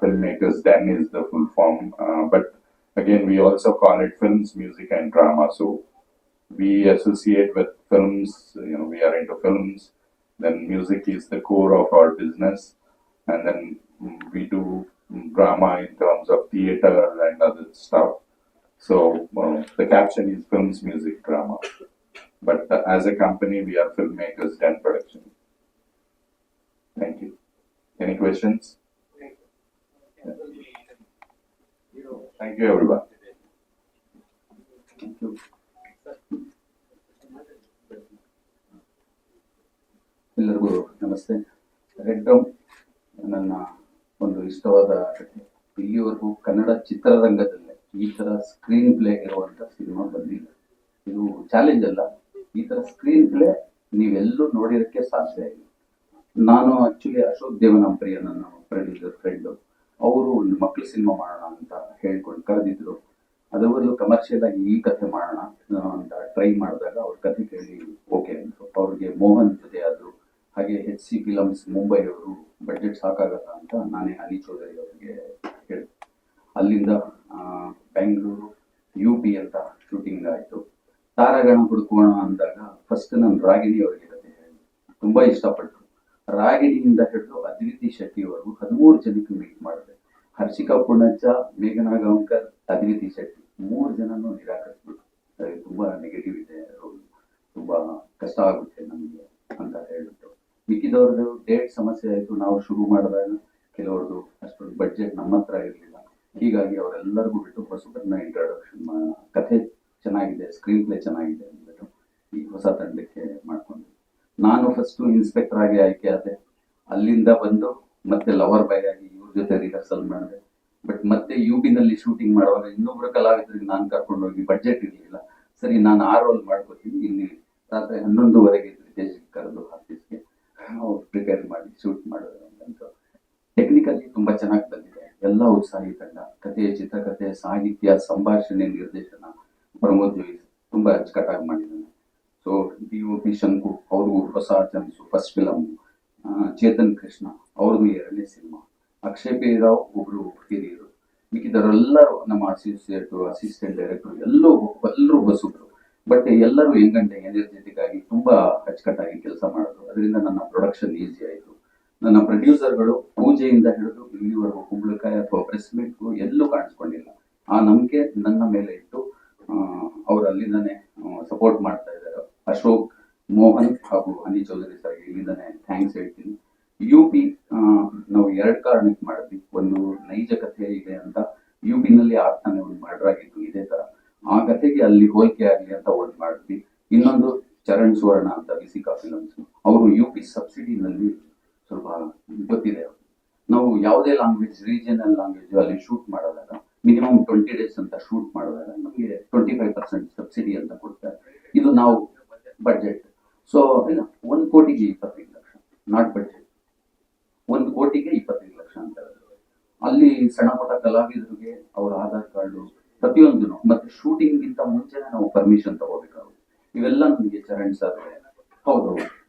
Filmmakers Den is the full form, but again, we also call it Films, Music and Drama. So we associate with films, we are into films, then music is the core of our business, and then we do drama in terms of theater and other stuff. So the caption is Films, Music, Drama. But as a company, we are Filmmakers Den Production. Thank you. Any questions? Thank you, everyone. Thank you. ಎಲ್ಲರಿಗೂ ನಮಸ್ತೆ. Red drum ನನ್ನ ಒಂದು ಇಷ್ಟವಾದ ಕಥೆ. ಇಲ್ಲಿವರೆಗೂ ಕನ್ನಡ ಚಿತ್ರರಂಗದಲ್ಲೇ ಈ ಥರ screen play ಇರುವಂಥ ಸಿನಿಮಾ ಬಂದಿಲ್ಲ. ಇದು ಚಾಲೆಂಜ್ ಅಲ್ಲ, ಈ ಥರ ಸ್ಕ್ರೀನ್ ಪ್ಲೇ ನೀವೆಲ್ಲೂ ನೋಡಿರೋಕ್ಕೆ ಸಾಧ್ಯ ಇಲ್ಲ. ನಾನು ಆ್ಯಕ್ಚುಲಿ ಅಶೋಕ್ ದೇವನಂಪ್ರಿಯ ನನ್ನ ಪ್ರೊಡ್ಯೂಸರ್ ಫ್ರೆಂಡು, ಅವರು ಒಂದು ಮಕ್ಕಳು ಸಿನಿಮಾ ಮಾಡೋಣ ಅಂತ ಹೇಳ್ಕೊಂಡು ಕರೆದಿದ್ರು. ಅದ್ರ ಬದಲು ಕಮರ್ಷಿಯಲ್ ಆಗಿ ಈ ಕಥೆ ಮಾಡೋಣ ಅಂತ ಟ್ರೈ ಮಾಡಿದಾಗ ಅವ್ರ ಕಥೆ ಕೇಳಿ ಓಕೆ ಅಂದರು. ಅವ್ರಿಗೆ ಮೋಹನ್ ಜೊತೆ ಆದರು. ಹಾಗೆ HC ಫಿಲಮ್ಸ್ ಮುಂಬೈಯವರು ಬಡ್ಜೆಟ್ ಸಾಕಾಗಲ್ಲ ಅಂತ ನಾನೇ ಅಲಿ ಚೌಧರಿ ಅವರಿಗೆ ಹೇಳಿದೆ. ಅಲ್ಲಿಂದ ಬೆಂಗಳೂರು UP ಅಂತ ಶೂಟಿಂಗ್ ಆಯಿತು. ತಾರಾಗಣ ಹುಡುಕೋಣ ಅಂದಾಗ ಫಸ್ಟ್ ನಾನು ರಾಗಿಣಿ ಅವರಿಗೆ ಕಥೆ ಹೇಳಿದೆ, ತುಂಬ ಇಷ್ಟಪಟ್ಟರು. ರಾಗಿಣಿಯಿಂದ ಹಿಡಿದು ಅದ್ವಿತಿ ಶೆಟ್ಟಿವರೆಗೂ 13 ಜನಕ್ಕೆ ಮೀಟ್ ಮಾಡಿದೆ. ಹರ್ಷಿಕಾ ಪುಣಚ್ಚ, ಮೇಘನಾ ಗಾಂವ್ಕರ್, ಅದ್ವಿತಿ ಶೆಟ್ಟಿ 3 ಜನನೂ ನಿರಾಕರಿಸ್ಬಿಟ್ಟು, ತುಂಬ ನೆಗೆಟಿವ್ ಇದೆ ರೋಲ್, ತುಂಬ ಕಷ್ಟ ಆಗುತ್ತೆ ನಮಗೆ ಅಂತ ಹೇಳ್ಬಿಟ್ಟು. ಮಿಕ್ಕಿದವ್ರದ್ದು ಡೇಟ್ ಸಮಸ್ಯೆ ಆಯಿತು. ನಾವು ಶುರು ಮಾಡಿದಾಗ ಕೆಲವ್ರದ್ದು ಅಷ್ಟೊಂದು ಬಡ್ಜೆಟ್ ನಮ್ಮ ಹತ್ರ ಇರಲಿಲ್ಲ. ಹೀಗಾಗಿ ಅವರೆಲ್ಲರಿಗೂ ಬಿಟ್ಟು ಹೊಸಬರನ್ನ ಇಂಟ್ರಡಕ್ಷನ್ ಕಥೆ ಚೆನ್ನಾಗಿದೆ, ಸ್ಕ್ರೀನ್ ಪ್ಲೇ ಚೆನ್ನಾಗಿದೆ ಅಂದ್ಬಿಟ್ಟು ಈ ಹೊಸ ತಂಡಕ್ಕೆ ಮಾಡ್ಕೊಂಡ್ವಿ. ನಾನು ಫಸ್ಟ್ ಇನ್ಸ್ಪೆಕ್ಟರ್ ಆಗಿ ಆಯ್ಕೆ ಆದೆ. ಅಲ್ಲಿಂದ ಬಂದು ಮತ್ತೆ ಲವರ್ ಬಾಯ್ ಆಗಿ ಇವ್ರ ಜೊತೆ ರಿಹರ್ಸಲ್ ಮಾಡಿದೆ. ಬಟ್ ಮತ್ತೆ ನಲ್ಲಿ ಶೂಟಿಂಗ್ ಮಾಡುವಾಗ ಇನ್ನೊಬ್ರು ಕಲಾವಿದರಿಗೆ ನಾನು ಕರ್ಕೊಂಡು ಹೋಗಿ ಬಡ್ಜೆಟ್ ಇರಲಿಲ್ಲ. ಸರಿ ನಾನು ಆ ರೋಲ್ ಮಾಡ್ಕೋತೀನಿ, ಇಲ್ಲಿ ರಾತ್ರಿ 11:30 ರಿತೇಶ್ ಕರೆದು ಆಫೀಸ್ಗೆ ಅವ್ರು ಪ್ರಿಪೇರ್ ಮಾಡಿ ಶೂಟ್ ಮಾಡೋದು ಅಂತ. ಟೆಕ್ನಿಕಲಿ ತುಂಬಾ ಚೆನ್ನಾಗಿ ಬಂದಿದೆ. ಎಲ್ಲ ಉತ್ಸಾಹಿ ತಂಡ, ಕಥೆ, ಚಿತ್ರಕಥೆ, ಸಾಹಿತ್ಯ, ಸಂಭಾಷಣೆ, ನಿರ್ದೇಶನ ಪ್ರಮೋದ್ ಜೋಯಿಸ್ ತುಂಬಾ ಅಚ್ಚುಕಟ್ಟಾಗಿ ಮಾಡಿದ್ದಾನೆ. ಸೊ DOP ಶಂಕು ಅವ್ರಿಗೂ ಹೊಸ chance, first film. Chetan Krishna ಅವ್ರದ್ದು 2ನೇ ಸಿನಿಮಾ. ಅಕ್ಷಯ್ ಪಿ ರಾವ್ ಒಬ್ರು ಹಿರಿಯರು, ಮಿಕ್ಕಿದವರೆಲ್ಲರೂ ನಮ್ಮ ಅಸಿಸ್ಟೆಂಟ್ ಡೈರೆಕ್ಟರ್ ಎಲ್ಲರೂ ಹೊಸಬ್ರು. ಬಟ್ ಎಲ್ಲರೂ ಹೆಂಗಂటే ಎನರ್ಜೆಟಿಕ್ ಆಗಿ ತುಂಬಾ ಅಚ್ಚುಕಟ್ಟಾಗಿ ಕೆಲಸ ಮಾಡೋದು. ಅದರಿಂದ ನನ್ನ ಪ್ರೊಡಕ್ಷನ್ ಈಸಿ ಆಯಿತು. ನನ್ನ ಪ್ರೊಡ್ಯೂಸರ್ಗಳು ಪೂಜೆಯಿಂದ ಹಿಡಿದು ಇಲ್ಲಿವರೆಗೂ ಕುಂಬಳಕಾಯಿ ಅಥವಾ ಪ್ರೆಸ್ ಮೀಟ್ಗೂ ಎಲ್ಲೂ ಕಾಣಿಸ್ಕೊಂಡಿಲ್ಲ. ಆ ನಂಬಿಕೆ ನನ್ನ ಮೇಲೆ ಇಟ್ಟು ಅವರು ಅಲ್ಲಿಂದಾನೆ ಸಪೋರ್ಟ್ ಮಾಡ್ತಾ ಇದ್ದಾರೆ. ಅಶೋಕ್, ಮೋಹನ್ ಹಾಗೂ ಹನಿ ಚೌಧರಿ ಸರ್ ಇಲ್ಲಿಂದಾನೆ ಥ್ಯಾಂಕ್ಸ್ ಹೇಳ್ತೀನಿ. UP ನಾವು 2 ಕಾರಣಕ್ಕೆ ಮಾಡಿದ್ವಿ. ಒಂದು ನೈಜ ಕಥೆ ಇದೆ ಅಂತ ನಲ್ಲಿ ಆಗ್ತಾನೆ ಒಂದು ಮರ್ಡರ್ ಆಗಿತ್ತು ಇದೇ ತರ. ಆ ಕಥೆಗೆ ಅಲ್ಲಿ ಹೋಲಿಕೆ ಆಗ್ಲಿ ಅಂತ ಒಂದು ಮಾಡಿದ್ವಿ. ಇನ್ನೊಂದು ಚರಣ್ ಸುವರ್ಣ ಅಂತ ವಿಸಿಕಾ ಫಿಲಮ್ಸ್, ಅವರು UP ಸಬ್ಸಿಡಿನಲ್ಲಿ ಸ್ವಲ್ಪ ಗೊತ್ತಿದೆ. ನಾವು ಯಾವುದೇ ಲ್ಯಾಂಗ್ವೇಜ್, ರೀಜನಲ್ ಲ್ಯಾಂಗ್ವೇಜ್ ಅಲ್ಲಿ ಶೂಟ್ ಮಾಡೋದಾಗ ಮಿನಿಮಮ್ 20 days ಅಂತ ಶೂಟ್ ಮಾಡೋದಾಗ ನಮಗೆ 25% ಸಬ್ಸಿಡಿ ಅಂತ ಕೊಡ್ತಾರೆ. ಇದು ನಾವು ಬಡ್ಜೆಟ್. ಸೊ ಇಲ್ಲ, 1 ಕೋಟಿಗೆ 25 ಲಕ್ಷ, ನಾಟ್ ಬಡ್ಜೆಟ್. 1 ಕೋಟಿಗೆ 25 ಲಕ್ಷ ಅಂತ. ಅಲ್ಲಿ ಸಣ್ಣ ಪುಟ್ಟ ಕಲಾವಿದರಿಗೆ ಅವರ ಆಧಾರ್ ಕಾರ್ಡು ಪ್ರತಿಯೊಂದು, ಮತ್ತೆ ಶೂಟಿಂಗ್ ಗಿಂತ ಮುಂಚೆನೆ ನಾವು ಪರ್ಮಿಷನ್ ತಗೋಬೇಕಾಗುತ್ತೆ. ಇವೆಲ್ಲ ನಮಗೆ ಚರಣ್ ಸರ್ ಹೌದು.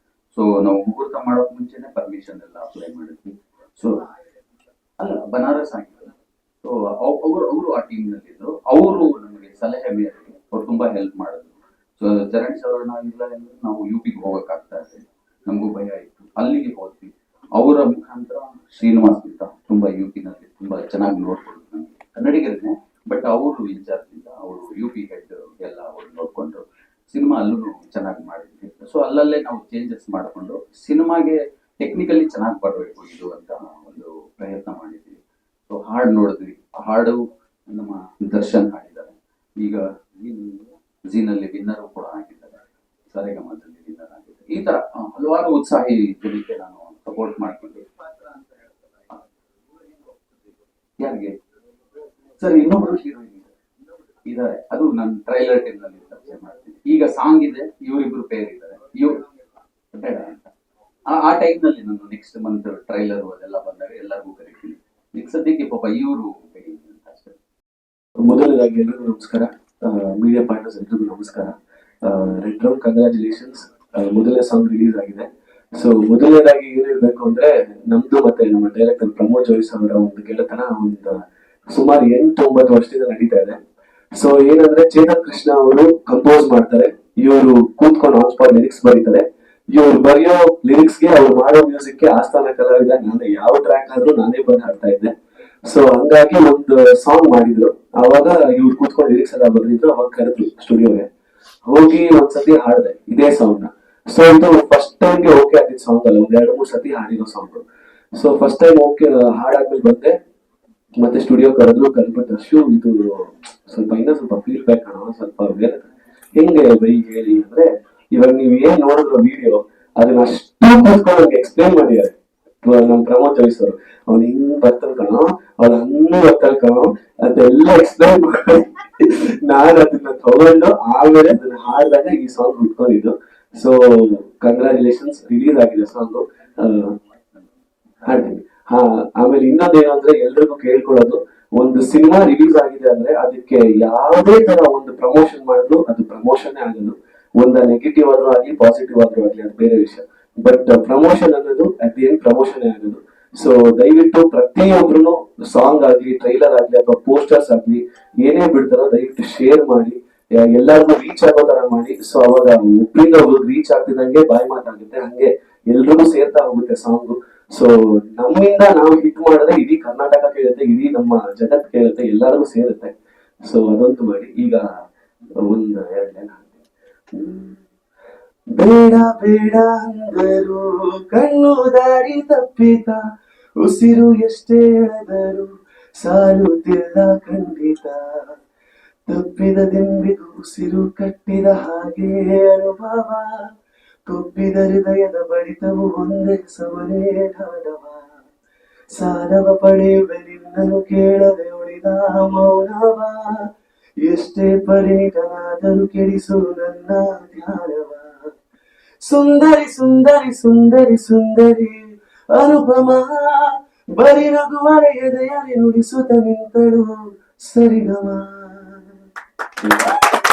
ಸೊ ನಾವು ಮುಹೂರ್ತ ಮಾಡೋಕ್ ಮುಂಚೆನೆ ಪರ್ಮಿಷನ್ ಎಲ್ಲ ಅಪ್ಲೈ ಮಾಡಿದ್ವಿ. ಸೊ ಅಲ್ಲ, ಬನಾರಸ್ ಆಗಿದೆ. ಸೊ ಅವರು ಆ ಟೀಮ್ ನಲ್ಲಿ ಇದ್ರು. ಅವರು ನಮಗೆ ಸಲಹೆ ಮೇರೆಗೆ ಅವ್ರು ತುಂಬಾ ಹೆಲ್ಪ್ ಮಾಡಿದ್ರು. ಸೊ ಚರಣ್ ಸರ್ ಇಲ್ಲ ಅಂದ್ರೆ ನಾವು UPಗೆ ಹೋಗಕ್ಕಾಗ್ತಾ ಇರ್ಲಿಲ್ಲ. ನಮಗೂ ಭಯ ಇತ್ತು. ಅಲ್ಲಿಗೆ ಹೋದ್ವಿ. ಅವರ ಮುಖಾಂತರ ಶ್ರೀನಿವಾಸ್ ಅಂತ ತುಂಬಾ ನಲ್ಲಿ ತುಂಬಾ ಚೆನ್ನಾಗಿ ನೋಡ್ಕೊಂಡ್ರು. ನಮಗೆ ಕನ್ನಡಿಗರನ್ನೇ, ಬಟ್ ಅವರು ಇನ್ಚಾರ್ಜ್ ಇಂದ ಅವರು UP ಹೆಡ್ ಎಲ್ಲ ಅವ್ರು ನೋಡ್ಕೊಂಡ್ರು. ಸಿನಿಮಾ ಅಲ್ಲೂ ಚೆನ್ನಾಗಿ ಮಾಡಿದ್ವಿ. ಸೊ ಅಲ್ಲಲ್ಲೇ ನಾವು ಚೇಂಜಸ್ ಮಾಡಿಕೊಂಡು ಸಿನಿಮಾಗೆ ಟೆಕ್ನಿಕಲಿ ಚೆನ್ನಾಗಿ ಬರಬೇಕು ಇದು ಅಂತ ಒಂದು ಪ್ರಯತ್ನ ಮಾಡಿದ್ವಿ. ಸೊ ಹಾಡು ನೋಡಿದ್ವಿ. ಹಾಡು ನಮ್ಮ ದರ್ಶನ್ ಹಾಡಿದ್ದಾರೆ. ಈಗ ಝೀನಲ್ಲಿ ವಿನ್ನರ್ ಕೂಡ ಆಗಿದ್ದಾರೆ, ಸರೆಗಮದಲ್ಲಿ ವಿನ್ನರ್ ಆಗಿದ್ದಾರೆ. ಈ ತರ ಹಲವಾರು ಉತ್ಸಾಹಿ ಜನಕ್ಕೆ ನಾನು ಸಪೋರ್ಟ್ ಮಾಡ್ಕೊಂಡು. ಯಾರಿಗೆ ಸರ್ ಇನ್ನೊಬ್ರು ಹೀರೋಯಿನ್ ಇದ್ದಾರೆ, ಅದು ನಾನು ಟ್ರೈಲರ್ ಟೈಮ್ ನಲ್ಲಿ ಚರ್ಚೆ ಮಾಡ್ತೀನಿ. ಈಗ ಸಾಂಗ್ ಇದೆ, ಇವರಿಬ್ರು ಪೇರ್ ಇದ್ದಾರೆ, ಬೇಡ ಅಂತ. ಆ ಟೈಮ್ ನಲ್ಲಿ ನಾನು ನೆಕ್ಸ್ಟ್ ಮಂತ್ ಟ್ರೈಲರ್ ಅದೆಲ್ಲ ಬಂದಾಗ ಎಲ್ಲರಿಗೂ ಕರಿತೀನಿ. ಈಗ ಸದ್ಯಕ್ಕೆ ಪಾಪ ಇವರು ಅಷ್ಟೇ. ಮೊದಲನೇದಾಗಿ ಎಲ್ಲರಿಗೂ ನಮಸ್ಕಾರ, ಮೀಡಿಯಾ ಪಾರ್ಟ್ನರ್ಸ್ ಎಲ್ರಿಗೂ ನಮಸ್ಕಾರ. ರೆಡ್ ರೌಂಡ್ ಕಂಗ್ರಾಚುಲೇಷನ್ಸ್, ಮೊದಲನೇ ಸಾಂಗ್ ರಿಲೀಸ್ ಆಗಿದೆ. ಸೊ ಮೊದಲನೇದಾಗಿ ಏನ್ ಹೇಳ್ಬೇಕು ಅಂದ್ರೆ, ನಮ್ದು ಮತ್ತೆ ನಮ್ಮ ಡೈರೆಕ್ಟರ್ ಪ್ರಮೋದ್ ಜೋಯಿಸ್ ಅವರ ಒಂದು ಗೆಳೆತನ ಒಂದು ಸುಮಾರು 8-9 ವರ್ಷದಿಂದ ನಡೀತಾ ಇದೆ. ಸೊ ಏನಂದ್ರೆ, ಚೇತನ್ ಕೃಷ್ಣ ಅವರು ಕಂಪೋಸ್ ಮಾಡ್ತಾರೆ, ಇವರು ಕೂತ್ಕೊಂಡು ಆನ್ ಸ್ಪಾಟ್ ಲಿರಿಕ್ಸ್ ಬರೀತಾರೆ. ಇವ್ರು ಬರೆಯೋ ಲಿರಿಕ್ಸ್ ಗೆ, ಅವ್ರು ಮಾಡೋ ಮ್ಯೂಸಿಕ್ ಗೆ ಆಸ್ಥಾನ ಕಲಾವಿದ ನಾನೇ. ಯಾವ ಟ್ರ್ಯಾಕ್ ಆದ್ರೂ ನಾನೇ ಬಂದು ಹಾಡ್ತಾ ಇದ್ದೆ. ಸೊ ಹಂಗಾಗಿ ಒಂದು ಸಾಂಗ್ ಮಾಡಿದ್ರು. ಅವಾಗ ಇವ್ರು ಕೂತ್ಕೊಂಡು ಲಿರಿಕ್ಸ್ ಎಲ್ಲ ಬರೆದಿದ್ರು. ಅವಾಗ ಕರೆದ್ರು ಸ್ಟುಡಿಯೋಗೆ, ಹೋಗಿ ಒಂದ್ಸತಿ ಹಾಡಿದೆ ಇದೇ ಸಾಂಗ್ ನ. ಸೊ ಇದು ಫಸ್ಟ್ ಟೈಮ್ಗೆ ಓಕೆ ಆಗಿದ್ದ ಸಾಂಗ್ ಅಲ್ಲ, 2-3 ಸತಿ ಹಾಡಿರೋ song. So first time okay ಹಾಡಾದ್ಮೇಲೆ ಬಂದೆ, ಮತ್ತೆ ಸ್ಟುಡಿಯೋ ಕರೆದ್ಬಿಟ್ಟು ಅಷ್ಟು ಇದು ಸ್ವಲ್ಪ ಫೀಡ್ಬ್ಯಾಕ್ ಅಣ್ಣ, ಸ್ವಲ್ಪ ಬೇರೆ ಹೆಂಗೆ ಬೈ ಹೇಳಿ ಅಂದ್ರೆ, ಇವಾಗ ನೀವ್ ಏನ್ ನೋಡಿದ್ರು ವಿಡಿಯೋ ಅದನ್ನ ಅಷ್ಟು ಕೂತ್ಕೊಂಡು ಎಕ್ಸ್ಪ್ಲೇನ್ ಮಾಡಿದ್ದಾರೆ ನಮ್ ಪ್ರಮೋದ್ ಜೋಯಿಸ್ ಅವರು. ಅವ್ನು ಹಿಂಗ್ ಬರ್ತಾನೆ ಕಣೋ, ಅವ್ನು ಹಂಗ್ ಬರ್ತಾನೆ ಕಣೋ ಅದೆಲ್ಲ ಎಕ್ಸ್ಪ್ಲೇನ್ ಮಾಡಿ ನಾನು ಅದನ್ನ ತಗೊಂಡು ಆಮೇಲೆ ಅದನ್ನ ಹಾಡಿದಾಗ ಈ ಸಾಂಗ್ ಹುಟ್ಕೊಂಡಿದ್ದು. ಸೊ ಕಂಗ್ರಾಚುಲೇಷನ್ಸ್, ರಿಲೀಸ್ ಆಗಿದೆ ಸಾಂಗು, ಹಾಡ್ತೀನಿ. ಆಮೇಲೆ ಇನ್ನೊಂದೇನು ಅಂದ್ರೆ, ಎಲ್ರಿಗೂ ಕೇಳ್ಕೊಳ್ಳೋದು, ಒಂದು ಸಿನಿಮಾ ರಿಲೀಸ್ ಆಗಿದೆ ಅಂದ್ರೆ ಅದಕ್ಕೆ ಯಾವುದೇ ತರ ಒಂದು ಪ್ರಮೋಷನ್ ಮಾಡಿದ್ರು ಅದು ಪ್ರಮೋಷನ್ ಆಗೋದು. ಒಂದ ನೆಗೆಟಿವ್ ಆದ್ರೂ ಆಗ್ಲಿ, ಪಾಸಿಟಿವ್ ಆದ್ರೂ ಆಗ್ಲಿ, ಅದು ಬೇರೆ ವಿಷಯ. ಬಟ್ ಪ್ರಮೋಷನ್ ಅನ್ನೋದು ಅಟ್ ದಿ ಎಂಡ್ ಪ್ರಮೋಷನ್ ಆಗೋದು. ಸೊ ದಯವಿಟ್ಟು ಪ್ರತಿಯೊಬ್ರು ಸಾಂಗ್ ಆಗ್ಲಿ, ಟ್ರೈಲರ್ ಆಗ್ಲಿ ಅಥವಾ ಪೋಸ್ಟರ್ಸ್ ಆಗ್ಲಿ ಏನೇ ಬಿಡ್ತಾರೋ ದಯವಿಟ್ಟು ಶೇರ್ ಮಾಡಿ, ಎಲ್ಲರಿಗೂ ರೀಚ್ ಆಗೋ ತರ ಮಾಡಿ. ಸೊ ಅವಾಗ ಒಬ್ಬರಿಂದ ಒಬ್ರಿಗೆ ರೀಚ್ ಆಗ್ತಿದಂಗೆ ಬಾಯಿ ಮಾತಾಗುತ್ತೆ, ಹಂಗೆ ಎಲ್ರಿಗೂ ಸೇರ್ತಾ ಹೋಗುತ್ತೆ ಸಾಂಗು. ಸೊ ನಮ್ಮಿಂದ ನಾವು ಹಿಟ್ ಮಾಡಿದ್ರೆ ಇಡೀ ಕರ್ನಾಟಕ ಕೇಳುತ್ತೆ, ಇಡೀ ನಮ್ಮ ಜಗತ್ ಕೇಳುತ್ತೆ, ಎಲ್ಲರಿಗೂ ಸೇರುತ್ತೆ. ಸೊ ಅದಂತೂ ಮಾಡಿ. ಈಗ ಒಂದ್ 2 ಲೈನ್ ಬೇಡ ಬೇಡ ಅಂದರು, ಕಣ್ಣು ದಾರಿ ತಪ್ಪಿತ, ಉಸಿರು ಎಷ್ಟೇ ಎಳೆದರು ಸಾಲುತ್ತಿಲ್ಲ ಖಂಡಿತ, ತಪ್ಪಿದ ದಿಂಬಿಗೂ ಉಸಿರು ಕಟ್ಟಿದ ಹಾಗೆ ಅನುಭವ, ಕುಪ್ಪಿದ ಹೃದಯದ ಬಡಿತವು ಒಂದೇ ಸಮನೆ ಢವಢವ. ಸಾಲವ ಪಡೆಯುವೆ ನಿನ್ನನ್ನು ಕೇಳದೆ ಉಳಿದ ಮೌನವ. ಎಷ್ಟೇ ಪರಿಣಿತನಾದರೂ ಕೆಡಿಸು ನನ್ನ ಧ್ಯಾನವ. ಸುಂದರಿ ಸುಂದರಿ ಸುಂದರಿ ಸುಂದರಿ ಅನುಪಮ, ಬರಿ ನಗುವರೆ ಎದೆಯಲ್ಲಿ ನುಡಿಸುತ್ತ ನಿಂತಳು ಸರಿಗಮ.